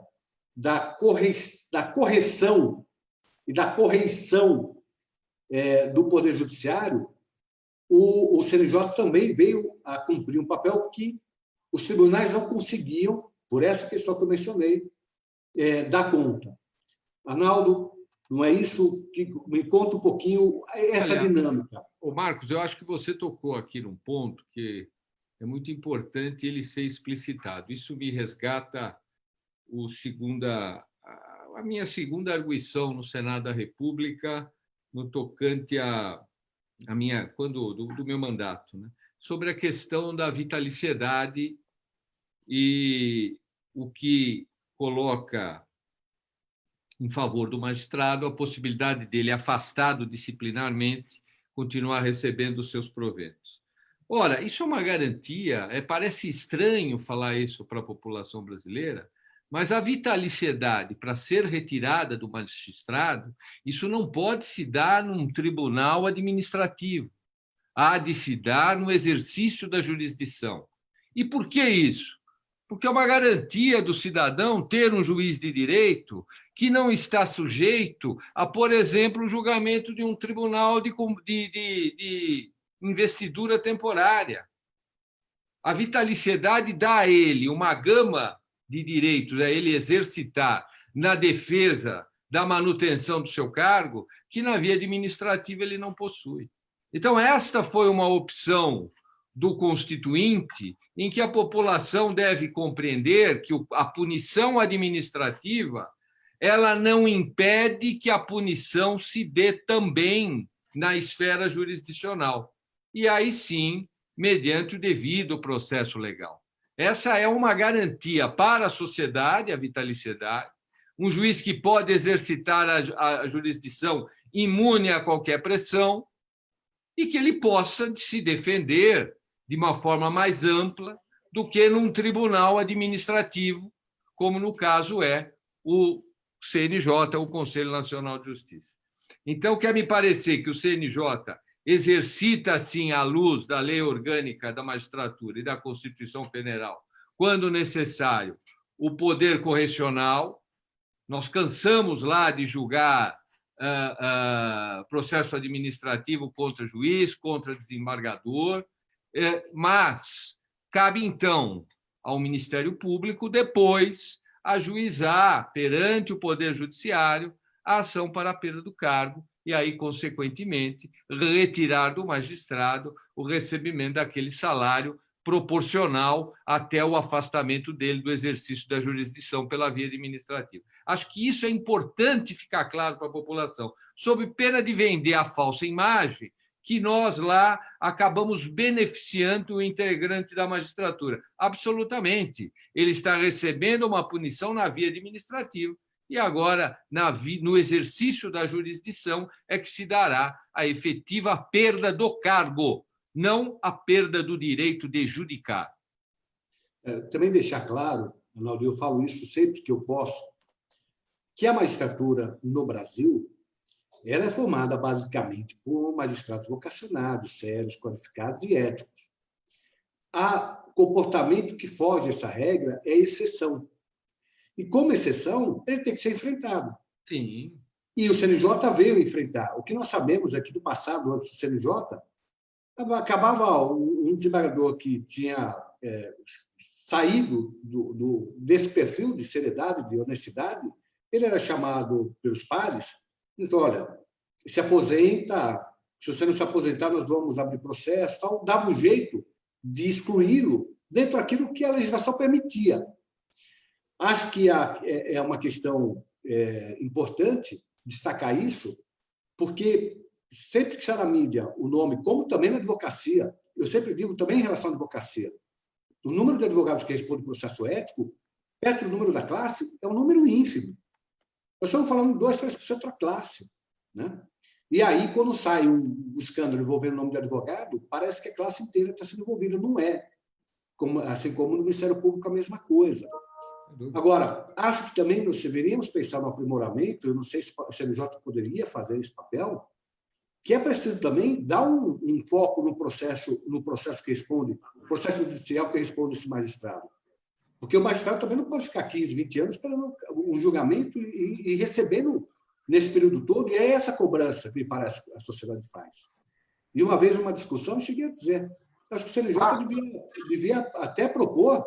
da correção e da correição do Poder Judiciário, o CNJ também veio a cumprir um papel que os tribunais não conseguiam, por essa questão que eu mencionei, dar conta. Arnaldo, não é isso? Me conta um pouquinho essa dinâmica. Ô Marcos, eu acho que você tocou aqui num ponto que é muito importante ele ser explicitado. Isso me resgata a minha segunda arguição no Senado da República, no tocante do meu mandato, né? Sobre a questão da vitaliciedade e o que coloca em favor do magistrado a possibilidade dele, afastado disciplinarmente, continuar recebendo os seus proventos. Ora, isso é uma garantia, parece estranho falar isso para a população brasileira, mas a vitaliciedade, para ser retirada do magistrado, isso não pode se dar num tribunal administrativo, há de se dar no exercício da jurisdição. E por que isso? Porque é uma garantia do cidadão ter um juiz de direito que não está sujeito a, por exemplo, o julgamento de um tribunal de investidura temporária. A vitaliciedade dá a ele uma gama de direitos a ele exercitar na defesa da manutenção do seu cargo que, na via administrativa, ele não possui. Então, esta foi uma opção do Constituinte em que a população deve compreender que a punição administrativa ela não impede que a punição se dê também na esfera jurisdicional. E aí sim, mediante o devido processo legal. Essa é uma garantia para a sociedade, a vitaliciedade, um juiz que pode exercitar a jurisdição imune a qualquer pressão e que ele possa se defender de uma forma mais ampla do que num tribunal administrativo, como no caso é o CNJ, o Conselho Nacional de Justiça. Então, quer me parecer que o CNJ exercita, sim, à luz da Lei Orgânica da Magistratura e da Constituição Federal, quando necessário, o poder correcional. Nós cansamos lá de julgar processo administrativo contra juiz, contra desembargador, mas cabe, então, ao Ministério Público, depois, ajuizar perante o Poder Judiciário a ação para a perda do cargo e aí, consequentemente, retirar do magistrado o recebimento daquele salário proporcional até o afastamento dele do exercício da jurisdição pela via administrativa. Acho que isso é importante ficar claro para a população, sob pena de vender a falsa imagem que nós lá acabamos beneficiando o integrante da magistratura. Absolutamente. Ele está recebendo uma punição na via administrativa e agora, no exercício da jurisdição, é que se dará a efetiva perda do cargo, não a perda do direito de judicar. Também deixar claro, Arnaldo, eu falo isso sempre que eu posso, que a magistratura no Brasil ela é formada basicamente por magistrados vocacionados, sérios, qualificados e éticos. comportamento que foge essa regra é exceção. E, como exceção, ele tem que ser enfrentado. Sim. E o CNJ veio enfrentar. O que nós sabemos aqui do passado, antes do CNJ, acabava um desembargador que tinha saído desse perfil de seriedade, de honestidade, ele era chamado pelos pares, então, olha, se aposenta, se você não se aposentar, nós vamos abrir processo, tal, dava um jeito de excluí-lo dentro daquilo que a legislação permitia. Acho que é uma questão importante destacar isso, porque sempre que sai na mídia o nome, como também na advocacia, eu sempre digo também em relação à advocacia, o número de advogados que respondem processo ético, perto do número da classe, é um número ínfimo. Nós estamos falando de 2%, 3% da classe. Né? E aí, quando sai um escândalo envolvendo o nome de advogado, parece que a classe inteira está sendo envolvida. Não é. Assim como no Ministério Público, a mesma coisa. Agora, acho que também nós deveríamos pensar no aprimoramento, eu não sei se o CNJ poderia fazer esse papel, que é preciso também dar um foco no processo que responde, no processo judicial que responde esse magistrado. Porque o magistrado também não pode ficar 15, 20 anos esperando um julgamento e recebendo nesse período todo, e é essa cobrança que me parece que a sociedade faz. E uma vez, numa discussão, eu cheguei a dizer, acho que o CNJ devia até propor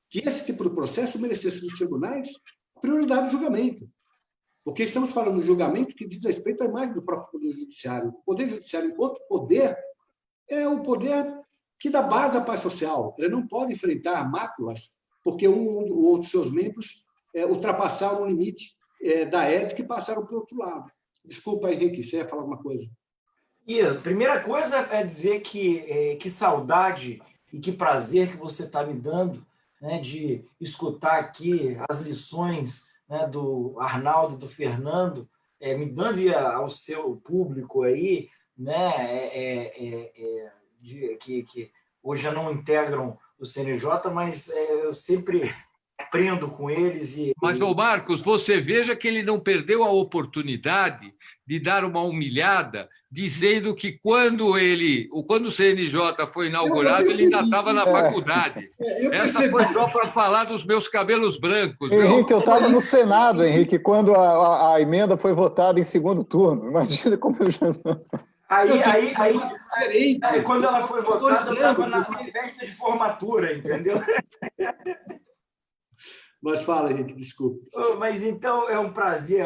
que esse tipo de processo merecesse dos tribunais prioridade do julgamento. Porque estamos falando de julgamento que diz respeito à imagem do próprio Poder Judiciário. O Poder Judiciário, enquanto poder, é o poder que dá base à paz social. Ele não pode enfrentar máculas porque um ou outro de seus membros ultrapassaram o limite da ética e passaram para o outro lado. Desculpa, Henrique, você ia falar alguma coisa? E a primeira coisa é dizer que saudade e que prazer que você está me dando, né, de escutar aqui as lições, né, do Arnaldo e do Fernando, me dando ao seu público aí, né, que hoje já não integram o CNJ, mas eu sempre aprendo com eles. Mas, ô Marcos, você veja que ele não perdeu a oportunidade de dar uma humilhada, dizendo que quando o CNJ foi inaugurado, ele ainda estava na faculdade. Essa foi só para falar dos meus cabelos brancos. Henrique, eu estava no Senado, Henrique, quando a emenda foi votada em segundo turno. Imagina como eu já... Aí, quando ela foi votada, eu estava na festa de formatura, entendeu? Mas fala, Henrique, desculpe. Mas então é um prazer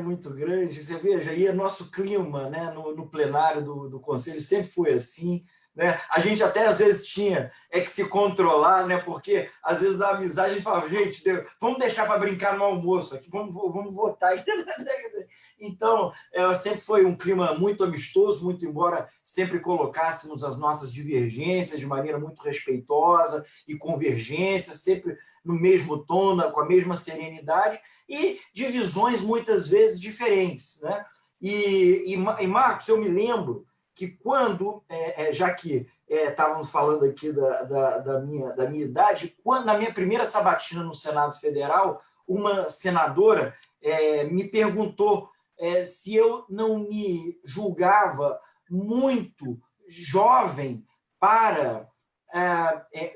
muito grande. Você veja, aí nosso clima, né, no plenário do Conselho sempre foi assim. Né? A gente até às vezes tinha que se controlar, né? Porque às vezes a amizade a gente falava, gente, vamos deixar para brincar no almoço aqui, vamos votar. Então, sempre foi um clima muito amistoso, muito embora sempre colocássemos as nossas divergências de maneira muito respeitosa e convergências, sempre no mesmo tom, com a mesma serenidade, e divisões muitas vezes diferentes. Né? E Marcos, eu me lembro que quando, já que estávamos falando aqui da minha idade, na minha primeira sabatina no Senado Federal, uma senadora me perguntou se eu não me julgava muito jovem para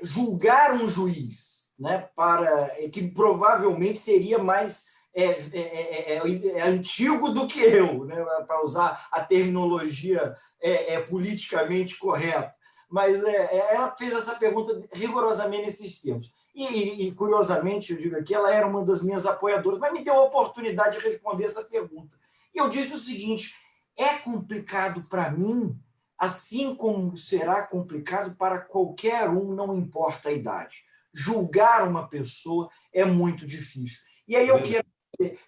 julgar um juiz, né, que provavelmente seria mais antigo do que eu, né, para usar a terminologia politicamente correta. Mas ela fez essa pergunta rigorosamente nesses termos. E, curiosamente, eu digo aqui, ela era uma das minhas apoiadoras, mas me deu a oportunidade de responder essa pergunta. E eu disse o seguinte, é complicado para mim, assim como será complicado para qualquer um, não importa a idade. Julgar uma pessoa é muito difícil. E aí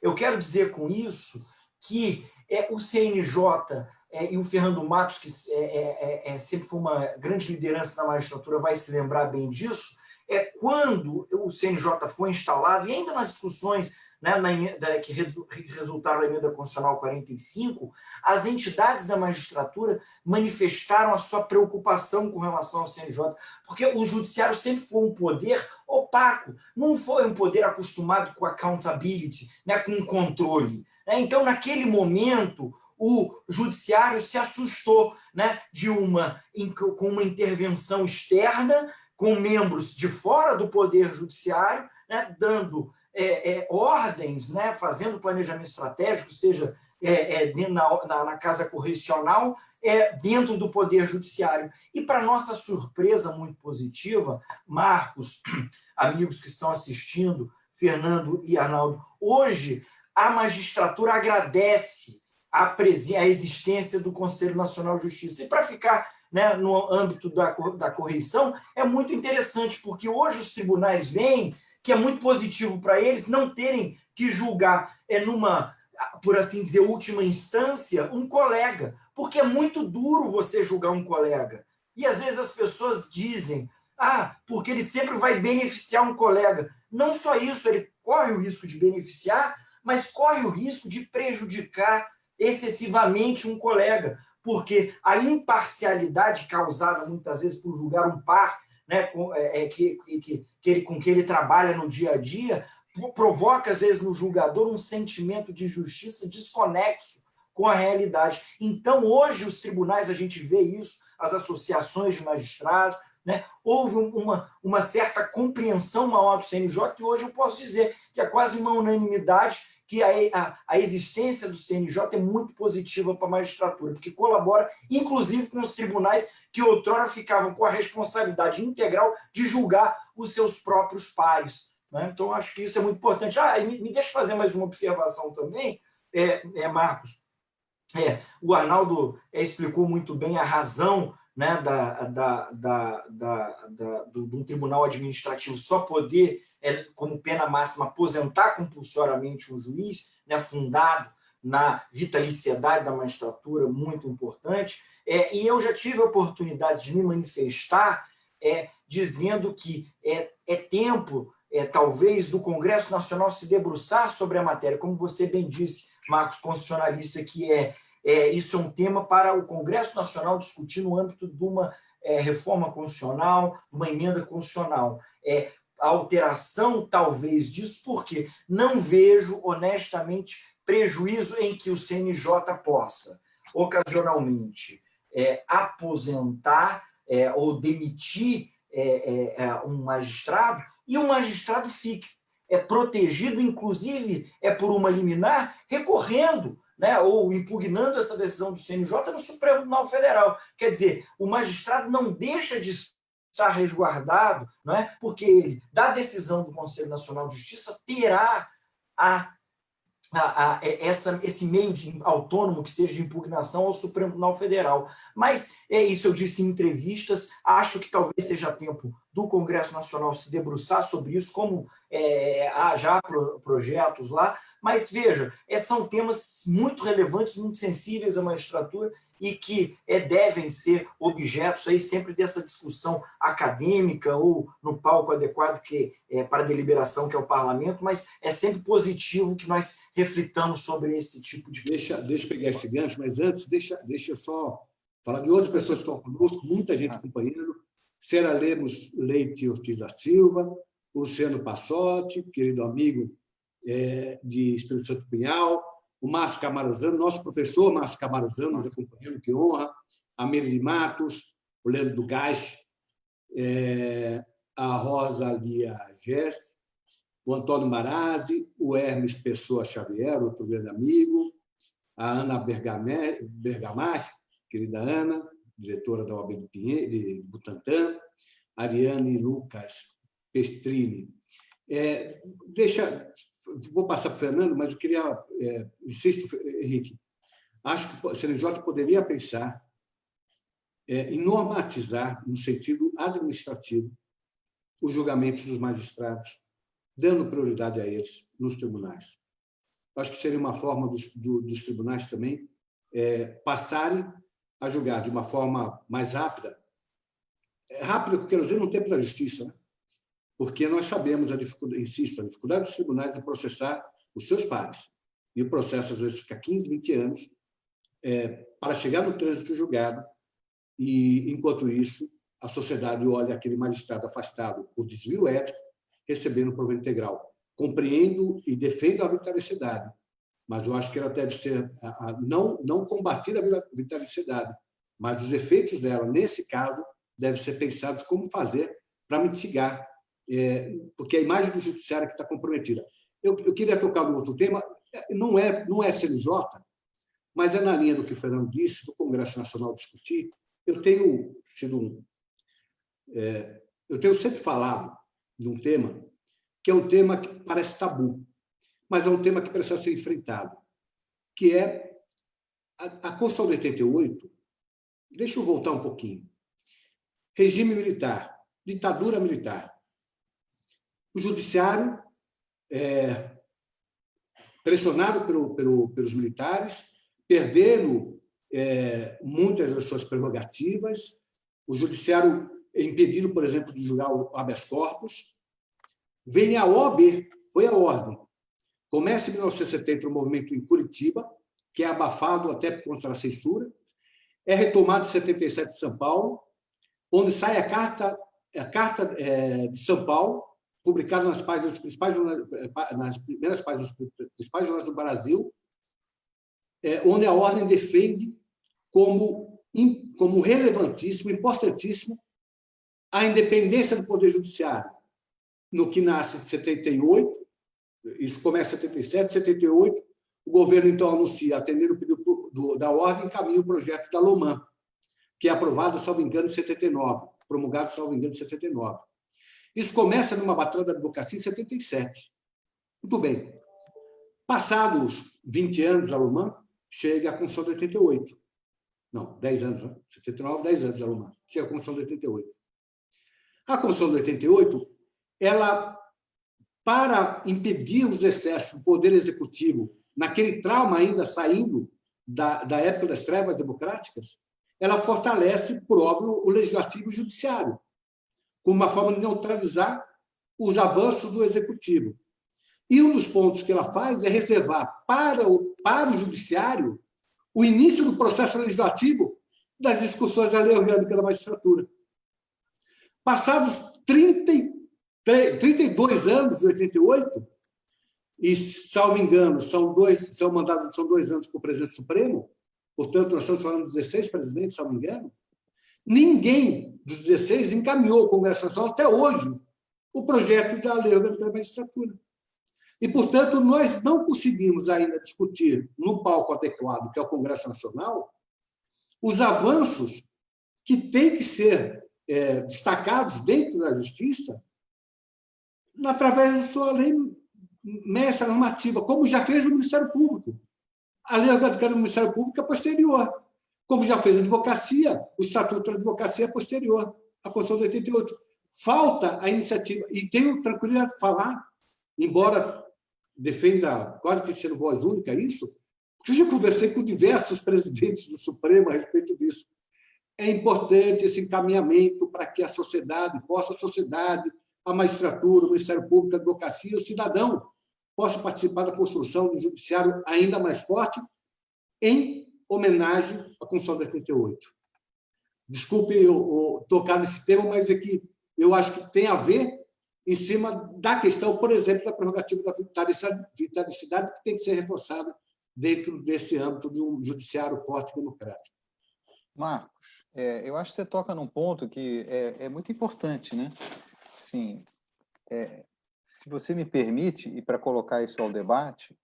eu quero dizer com isso que o CNJ e o Fernando Matos, que sempre foi uma grande liderança na magistratura, vai se lembrar bem disso, quando o CNJ foi instalado, e ainda nas discussões, né, que resultaram da emenda constitucional 45, as entidades da magistratura manifestaram a sua preocupação com relação ao CNJ, porque o judiciário sempre foi um poder opaco, não foi um poder acostumado com accountability, né, com controle. Né? Então, naquele momento, o judiciário se assustou, né, com uma intervenção externa com membros de fora do Poder Judiciário, né, dando ordens, né, fazendo planejamento estratégico, seja na Casa Correcional, dentro do Poder Judiciário. E, para nossa surpresa muito positiva, Marcos, amigos que estão assistindo, Fernando e Arnaldo, hoje a magistratura agradece a existência do Conselho Nacional de Justiça. E, para ficar, né, no âmbito da correição, é muito interessante, porque hoje os tribunais veem que é muito positivo para eles não terem que julgar numa, por assim dizer, última instância, um colega, porque é muito duro você julgar um colega. E, às vezes, as pessoas dizem, porque ele sempre vai beneficiar um colega. Não só isso, ele corre o risco de beneficiar, mas corre o risco de prejudicar excessivamente um colega, porque a imparcialidade causada, muitas vezes, por julgar um par, né, com que ele trabalha no dia a dia, provoca, às vezes, no julgador um sentimento de justiça desconexo com a realidade. Então, hoje, os tribunais, a gente vê isso, as associações de magistrados, né? Houve uma certa compreensão maior do CNJ, e hoje eu posso dizer que é quase uma unanimidade que a existência do CNJ é muito positiva para a magistratura, porque colabora, inclusive, com os tribunais que outrora ficavam com a responsabilidade integral de julgar os seus próprios pares, né? Então, acho que isso é muito importante. Me deixa fazer mais uma observação também, Marcos. O Arnaldo explicou muito bem a razão, né, de um tribunal administrativo só poder, como pena máxima, aposentar compulsoriamente um juiz, né, fundado na vitaliciedade da magistratura, muito importante. E eu já tive a oportunidade de me manifestar dizendo que é tempo, talvez, do Congresso Nacional se debruçar sobre a matéria, como você bem disse, Marcos, constitucionalista, que isso é um tema para o Congresso Nacional discutir no âmbito de uma reforma constitucional, uma emenda constitucional. A alteração, talvez, disso, porque não vejo, honestamente, prejuízo em que o CNJ possa, ocasionalmente, aposentar ou demitir um magistrado, e o magistrado fique protegido, inclusive, por uma liminar, recorrendo, né, ou impugnando essa decisão do CNJ no Supremo Tribunal Federal. Quer dizer, o magistrado não deixa de estar resguardado, não é? Porque ele, da decisão do Conselho Nacional de Justiça, terá esse meio autônomo que seja de impugnação ao Supremo Tribunal Federal. Mas isso eu disse em entrevistas, acho que talvez seja tempo do Congresso Nacional se debruçar sobre isso, como há já projetos lá, mas veja, são temas muito relevantes, muito sensíveis à magistratura e que devem ser objetos aí sempre dessa discussão acadêmica ou no palco adequado para a deliberação, que é o parlamento, mas é sempre positivo que nós reflitamos sobre esse tipo de... Deixa eu pegar esse gancho, mas antes, deixa eu só falar de outras pessoas que estão conosco, muita gente acompanhando. Sera Lemos Leite Ortiz da Silva, Luciano Passotti, querido amigo de Espírito Santo Pinhal, o Márcio Camarazano, nosso professor Márcio Camarazano, nos acompanhando, que honra, a Meli Matos, o Leandro do Gás, a Rosa Lia Gess, o Antônio Marazzi, o Hermes Pessoa Xavier, outro grande amigo, a Ana Bergamaschi, querida Ana, diretora da OAB de Butantã, Ariane Lucas Pestrini. Vou passar para o Fernando, mas eu queria, insisto, Henrique, acho que o CNJ poderia pensar em normatizar, no sentido administrativo, os julgamentos dos magistrados, dando prioridade a eles nos tribunais. Acho que seria uma forma dos tribunais também passarem a julgar de uma forma mais rápida. Rápida, porque, quero dizer, no tempo da justiça, né? Porque nós sabemos a dificuldade dos tribunais em processar os seus pares. E o processo, às vezes, fica 15, 20 anos para chegar no trânsito julgado, e, enquanto isso, a sociedade olha aquele magistrado afastado por desvio ético, recebendo provento integral. Compreendo e defendo a vitaliciedade, mas eu acho que ela deve ser não combater a vitaliciedade, mas os efeitos dela, nesse caso, devem ser pensados como fazer para mitigar, porque a imagem do judiciário é que está comprometida. Eu queria tocar no outro tema, não é CNJ, mas é na linha do que o Fernando disse, do Congresso Nacional discutir. Eu tenho sempre falado de um tema que é um tema que parece tabu, mas é um tema que precisa ser enfrentado, que é a Constituição de 88. Deixa eu voltar um pouquinho. Regime militar, ditadura militar. O judiciário, pressionado pelos militares, perdendo muitas das suas prerrogativas, o judiciário é impedido, por exemplo, de julgar o habeas corpus. Vem a OAB, foi a ordem. Começa em 1970 o movimento em Curitiba, que é abafado até contra a censura. É retomado em 77 em São Paulo, onde sai a Carta de São Paulo, publicada nas primeiras páginas dos principais jornais do Brasil, onde a ordem defende como relevantíssimo, importantíssimo, a independência do Poder Judiciário, no que nasce em 78, isso começa em 77, 78, o governo, então, anuncia, atendendo o pedido da ordem, encaminha o projeto da LOMAN, que é aprovado, salvo engano, em 79, promulgado, salvo engano, em 79. Isso começa numa batalha da advocacia em 77. Muito bem. Passados 20 anos da LOMAN, chega a Constituição de 88. Não, 10 anos, né? 79, 10 anos da LOMAN. Chega a Constituição de 88. A Constituição de 88, ela, para impedir os excessos do Poder Executivo, naquele trauma ainda saindo da época das trevas democráticas, ela fortalece, por óbvio, o Legislativo e o Judiciário, como uma forma de neutralizar os avanços do Executivo. E um dos pontos que ela faz é reservar para o Judiciário o início do processo legislativo das discussões da Lei Orgânica da Magistratura. Passados 32 anos de 88, e, salvo engano, são 2 anos para o presidente Supremo, portanto, nós estamos falando de 16 presidentes, salvo engano, ninguém dos 16 encaminhou ao Congresso Nacional até hoje o projeto da Lei Orgânica da Magistratura. E, portanto, nós não conseguimos ainda discutir no palco adequado, que é o Congresso Nacional, os avanços que têm que ser destacados dentro da Justiça através da sua lei mestra normativa, como já fez o Ministério Público. A Lei Orgânica do Ministério Público é posterior, como já fez a Advocacia, o Estatuto da Advocacia é posterior à Constituição de 88. Falta a iniciativa, e tenho tranquilidade de falar, embora defenda quase que sendo voz única isso, porque eu já conversei com diversos presidentes do Supremo a respeito disso. É importante esse encaminhamento para que a sociedade, a magistratura, o Ministério Público, a advocacia, o cidadão possa participar da construção de um judiciário ainda mais forte em homenagem à Constituição de 88. Desculpe eu tocar nesse tema, mas é que eu acho que tem a ver em cima da questão, por exemplo, da prerrogativa da vitalicidade, que tem que ser reforçada dentro desse âmbito de um judiciário forte e democrático. Marcos, eu acho que você toca num ponto que é muito importante, né? Sim, se você me permite, e para colocar isso ao debate,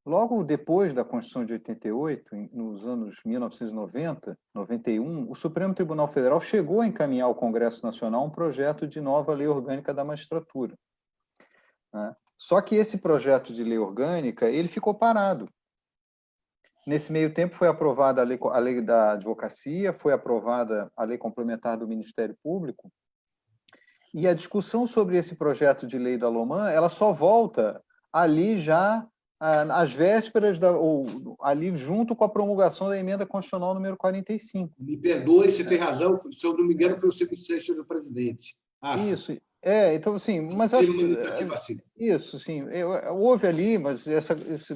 logo depois da Constituição de 88, nos anos 1990, 91, o Supremo Tribunal Federal chegou a encaminhar ao Congresso Nacional um projeto de nova Lei Orgânica da Magistratura, né? Só que esse projeto de lei orgânica ele ficou parado. Nesse meio tempo foi aprovada a lei da Advocacia, foi aprovada a lei complementar do Ministério Público, e a discussão sobre esse projeto de lei da LOMAN, ela só volta ali já às vésperas, ali junto com a promulgação da Emenda Constitucional número 45. Me perdoe, você tem razão, se eu não me engano, foi o subsecretário do presidente. Isso, então, assim, mas acho que... Assim. Isso, sim, houve ali, mas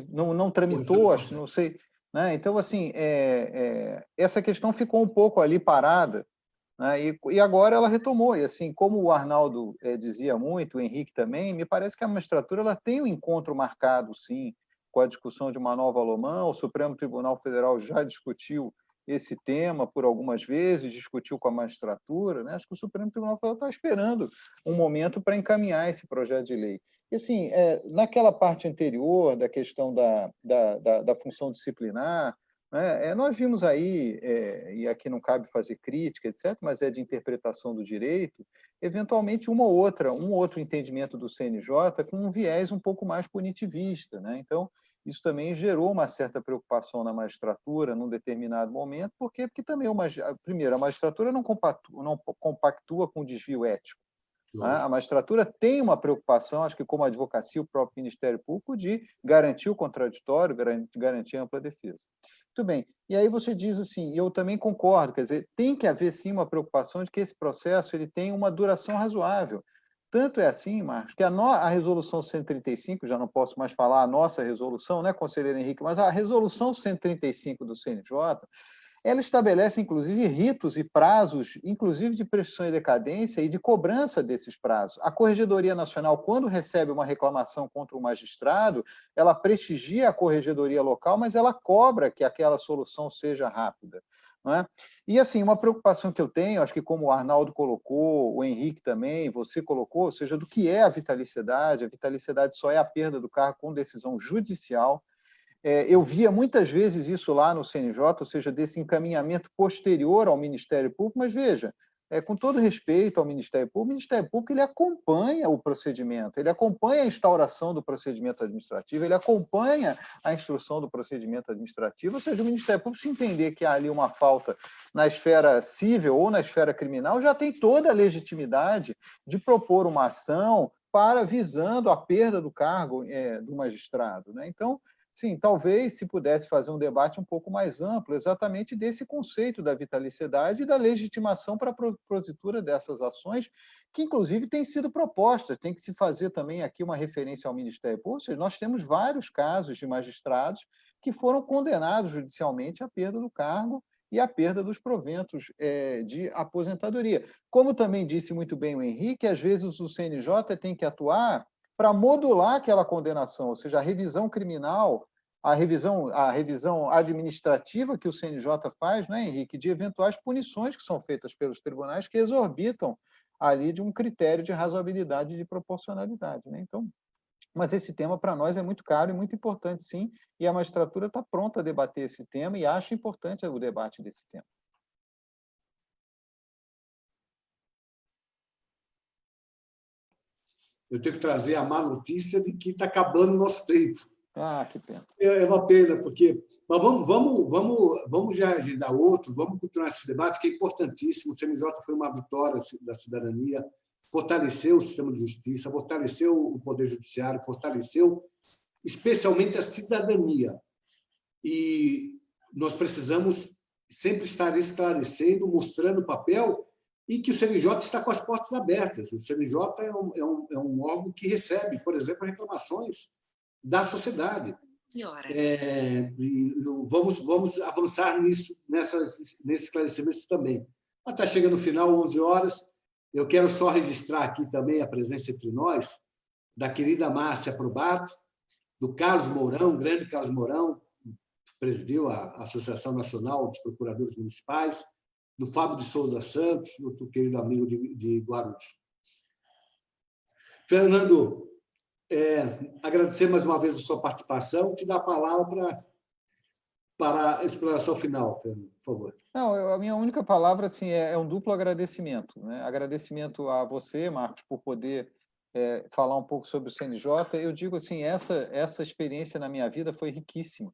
não tramitou, acho, não sei, né? Então, assim, essa questão ficou um pouco ali parada, né? E agora ela retomou, e assim, como o Arnaldo dizia muito, o Henrique também, me parece que a magistratura ela tem um encontro marcado, sim, com a discussão de uma nova LOMAN. O Supremo Tribunal Federal já discutiu esse tema por algumas vezes, discutiu com a magistratura, né? Acho que o Supremo Tribunal Federal está esperando um momento para encaminhar esse projeto de lei. E, assim, naquela parte anterior da questão da função disciplinar, né, nós vimos aí, e aqui não cabe fazer crítica, etc., mas é de interpretação do direito, eventualmente um outro entendimento do CNJ com um viés um pouco mais punitivista, né? Então, isso também gerou uma certa preocupação na magistratura num determinado momento, porque também, primeiro, a magistratura não compactua com o desvio ético. Né? A magistratura tem uma preocupação, acho que como a advocacia, o próprio Ministério Público, de garantir o contraditório, garantir a ampla defesa. Muito bem. E aí você diz assim, eu também concordo, quer dizer, tem que haver sim uma preocupação de que esse processo ele tem uma duração razoável. Tanto é assim, Marcos, que a resolução 135, já não posso mais falar a nossa resolução, né, conselheiro Henrique, mas a resolução 135 do CNJ, ela estabelece, inclusive, ritos e prazos, inclusive de prescrição e decadência e de cobrança desses prazos. A Corregedoria Nacional, quando recebe uma reclamação contra o magistrado, ela prestigia a Corregedoria local, mas ela cobra que aquela solução seja rápida. Não é? E, assim, uma preocupação que eu tenho, acho que como o Arnaldo colocou, o Henrique também, você colocou, ou seja, do que é a vitaliciedade só é a perda do cargo com decisão judicial. Eu via muitas vezes isso lá no CNJ, ou seja, desse encaminhamento posterior ao Ministério Público, mas veja, com todo respeito ao Ministério Público, o Ministério Público ele acompanha o procedimento, ele acompanha a instauração do procedimento administrativo, ele acompanha a instrução do procedimento administrativo, ou seja, o Ministério Público, se entender que há ali uma falta na esfera civil ou na esfera criminal, já tem toda a legitimidade de propor uma ação visando a perda do cargo do magistrado, né? Então, sim, talvez se pudesse fazer um debate um pouco mais amplo, exatamente desse conceito da vitaliciedade e da legitimação para a propositura dessas ações, que inclusive têm sido propostas. Tem que se fazer também aqui uma referência ao Ministério Público, ou seja, nós temos vários casos de magistrados que foram condenados judicialmente à perda do cargo e à perda dos proventos de aposentadoria. Como também disse muito bem o Henrique, às vezes o CNJ tem que atuar para modular aquela condenação, ou seja, a revisão criminal, a revisão administrativa que o CNJ faz, né, Henrique, de eventuais punições que são feitas pelos tribunais que exorbitam ali de um critério de razoabilidade e de proporcionalidade, né? Então, mas esse tema para nós é muito caro e muito importante, sim, e a magistratura está pronta a debater esse tema e acha importante o debate desse tema. Eu tenho que trazer a má notícia de que está acabando o nosso tempo. Ah, que pena. É uma pena, porque... Mas vamos já agendar outro, vamos continuar esse debate, que é importantíssimo. O CNJ foi uma vitória da cidadania, fortaleceu o sistema de justiça, fortaleceu o Poder Judiciário, fortaleceu especialmente a cidadania. E nós precisamos sempre estar esclarecendo, mostrando o papel, e que o CNJ está com as portas abertas. O CNJ é um órgão que recebe, por exemplo, reclamações da sociedade. Que horas? Vamos avançar nesses esclarecimentos também. Está chegando no final, 11 horas. Eu quero só registrar aqui também a presença entre nós da querida Márcia Probato, do Carlos Mourão, grande Carlos Mourão, que presidiu a Associação Nacional dos Procuradores Municipais, do Fábio de Souza Santos, outro querido amigo de Guarulhos. Fernando, agradecer mais uma vez a sua participação, te dar a palavra para a explanação final, Fernando, por favor. Não, a minha única palavra assim, é um duplo agradecimento, né? Agradecimento a você, Marcos, por poder falar um pouco sobre o CNJ. Eu digo assim, essa experiência na minha vida foi riquíssima,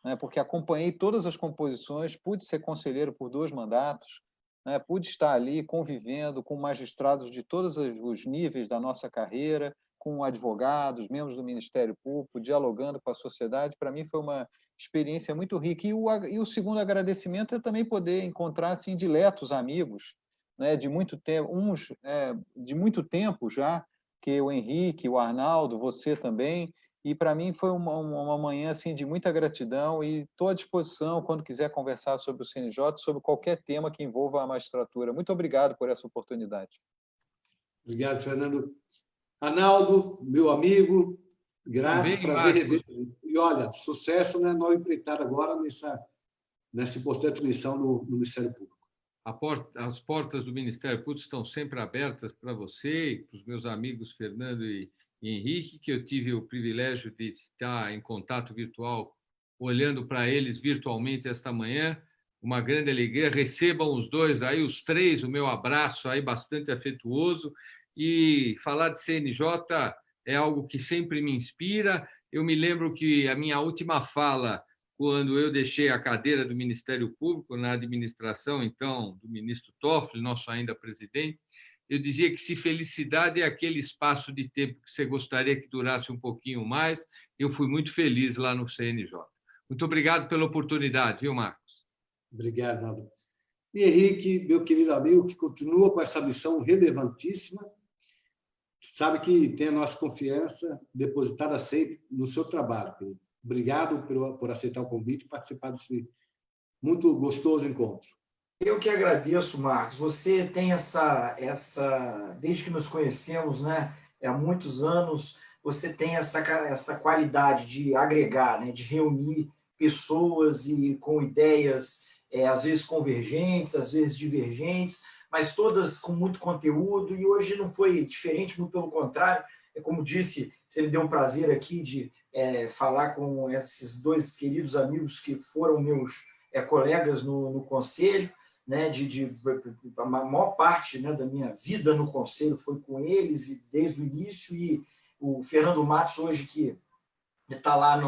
né? Porque acompanhei todas as composições, pude ser conselheiro por 2 mandatos, né? Pude estar ali convivendo com magistrados de todos os níveis da nossa carreira, com advogados, membros do Ministério Público, dialogando com a sociedade. Para mim foi uma experiência muito rica. E o segundo agradecimento é também poder encontrar assim, diletos amigos, né? De muito tempo, de muito tempo já, que o Henrique, o Arnaldo, você também. E para mim foi uma manhã assim, de muita gratidão e estou à disposição quando quiser conversar sobre o CNJ, sobre qualquer tema que envolva a magistratura. Muito obrigado por essa oportunidade. Obrigado, Fernando. Arnaldo, meu amigo, grato, Também, prazer Marcos. rever. E olha, sucesso na nova empreitada agora nessa importante missão no Ministério Público. As portas do Ministério Público estão sempre abertas para você e para os meus amigos Fernando e Henrique, que eu tive o privilégio de estar em contato virtual, olhando para eles virtualmente esta manhã. Uma grande alegria. Recebam os dois aí, os três, o meu abraço aí bastante afetuoso. E falar de CNJ é algo que sempre me inspira. Eu me lembro que a minha última fala, quando eu deixei a cadeira do Ministério Público na administração, então, do ministro Toffoli, nosso ainda presidente, eu dizia que se felicidade é aquele espaço de tempo que você gostaria que durasse um pouquinho mais, eu fui muito feliz lá no CNJ. Muito obrigado pela oportunidade, viu, Marcos? Obrigado, Naldo. E Henrique, meu querido amigo, que continua com essa missão relevantíssima, sabe que tem a nossa confiança depositada sempre no seu trabalho, querido. Obrigado por aceitar o convite e participar desse muito gostoso encontro. Eu que agradeço, Marcos. Você tem desde que nos conhecemos, né, há muitos anos, você tem essa qualidade de agregar, né, de reunir pessoas e com ideias, às vezes convergentes, às vezes divergentes, mas todas com muito conteúdo, e hoje não foi diferente, muito pelo contrário. Como disse, você me deu um prazer aqui de falar com esses dois queridos amigos que foram meus colegas no Conselho, né, a maior parte, né, da minha vida no Conselho foi com eles, e desde o início, e o Fernando Matos, hoje, que está lá,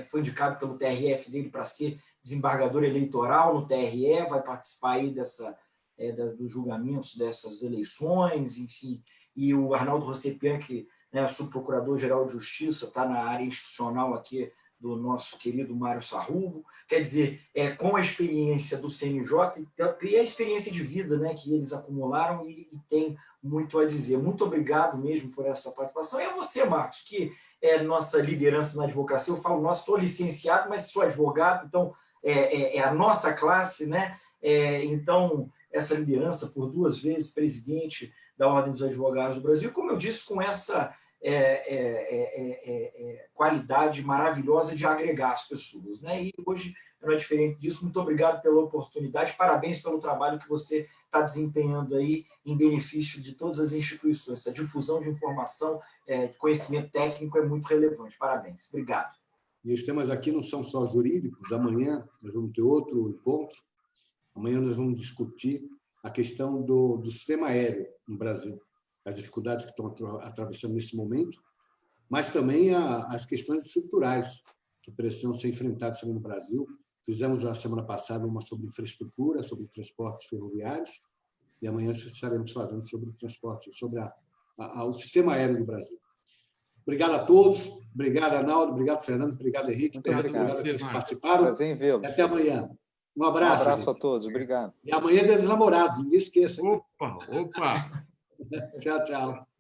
foi indicado pelo TRF dele para ser desembargador eleitoral no TRE, vai participar aí dos julgamentos dessas eleições, enfim, e o Arnaldo Rossepian, que, né, subprocurador-geral de Justiça, está na área institucional aqui do nosso querido Mário Sarrubo. Quer dizer, com a experiência do CNJ e a experiência de vida, né, que eles acumularam, e tem muito a dizer. Muito obrigado mesmo por essa participação. E a você, Marcos, que é nossa liderança na advocacia. Eu falo, nossa, estou licenciado, mas sou advogado, então é a nossa classe, né? Então, essa liderança, por 2 vezes presidente da Ordem dos Advogados do Brasil, como eu disse, com essa qualidade maravilhosa de agregar as pessoas, né? E hoje não é diferente disso. Muito obrigado pela oportunidade, parabéns pelo trabalho que você está desempenhando aí em benefício de todas as instituições. Essa difusão de informação, conhecimento técnico é muito relevante. Parabéns. Obrigado. E os temas aqui não são só jurídicos. Amanhã nós vamos ter outro encontro. Amanhã nós vamos discutir a questão do sistema aéreo no Brasil, as dificuldades que estão atravessando nesse momento, mas também as questões estruturais que precisam ser enfrentadas também no Brasil. Fizemos na semana passada uma sobre infraestrutura, sobre transportes ferroviários, e amanhã estaremos fazendo sobre o transporte, sobre o sistema aéreo do Brasil. Obrigado a todos, obrigado, Arnaldo, obrigado, Fernando, obrigado, Henrique, obrigado a todos que participaram. Prazer em vê-los. Até amanhã. Um abraço. Um abraço a todos, obrigado. E amanhã é Dia dos Namorados, não esqueça. Opa! Tchau, tchau.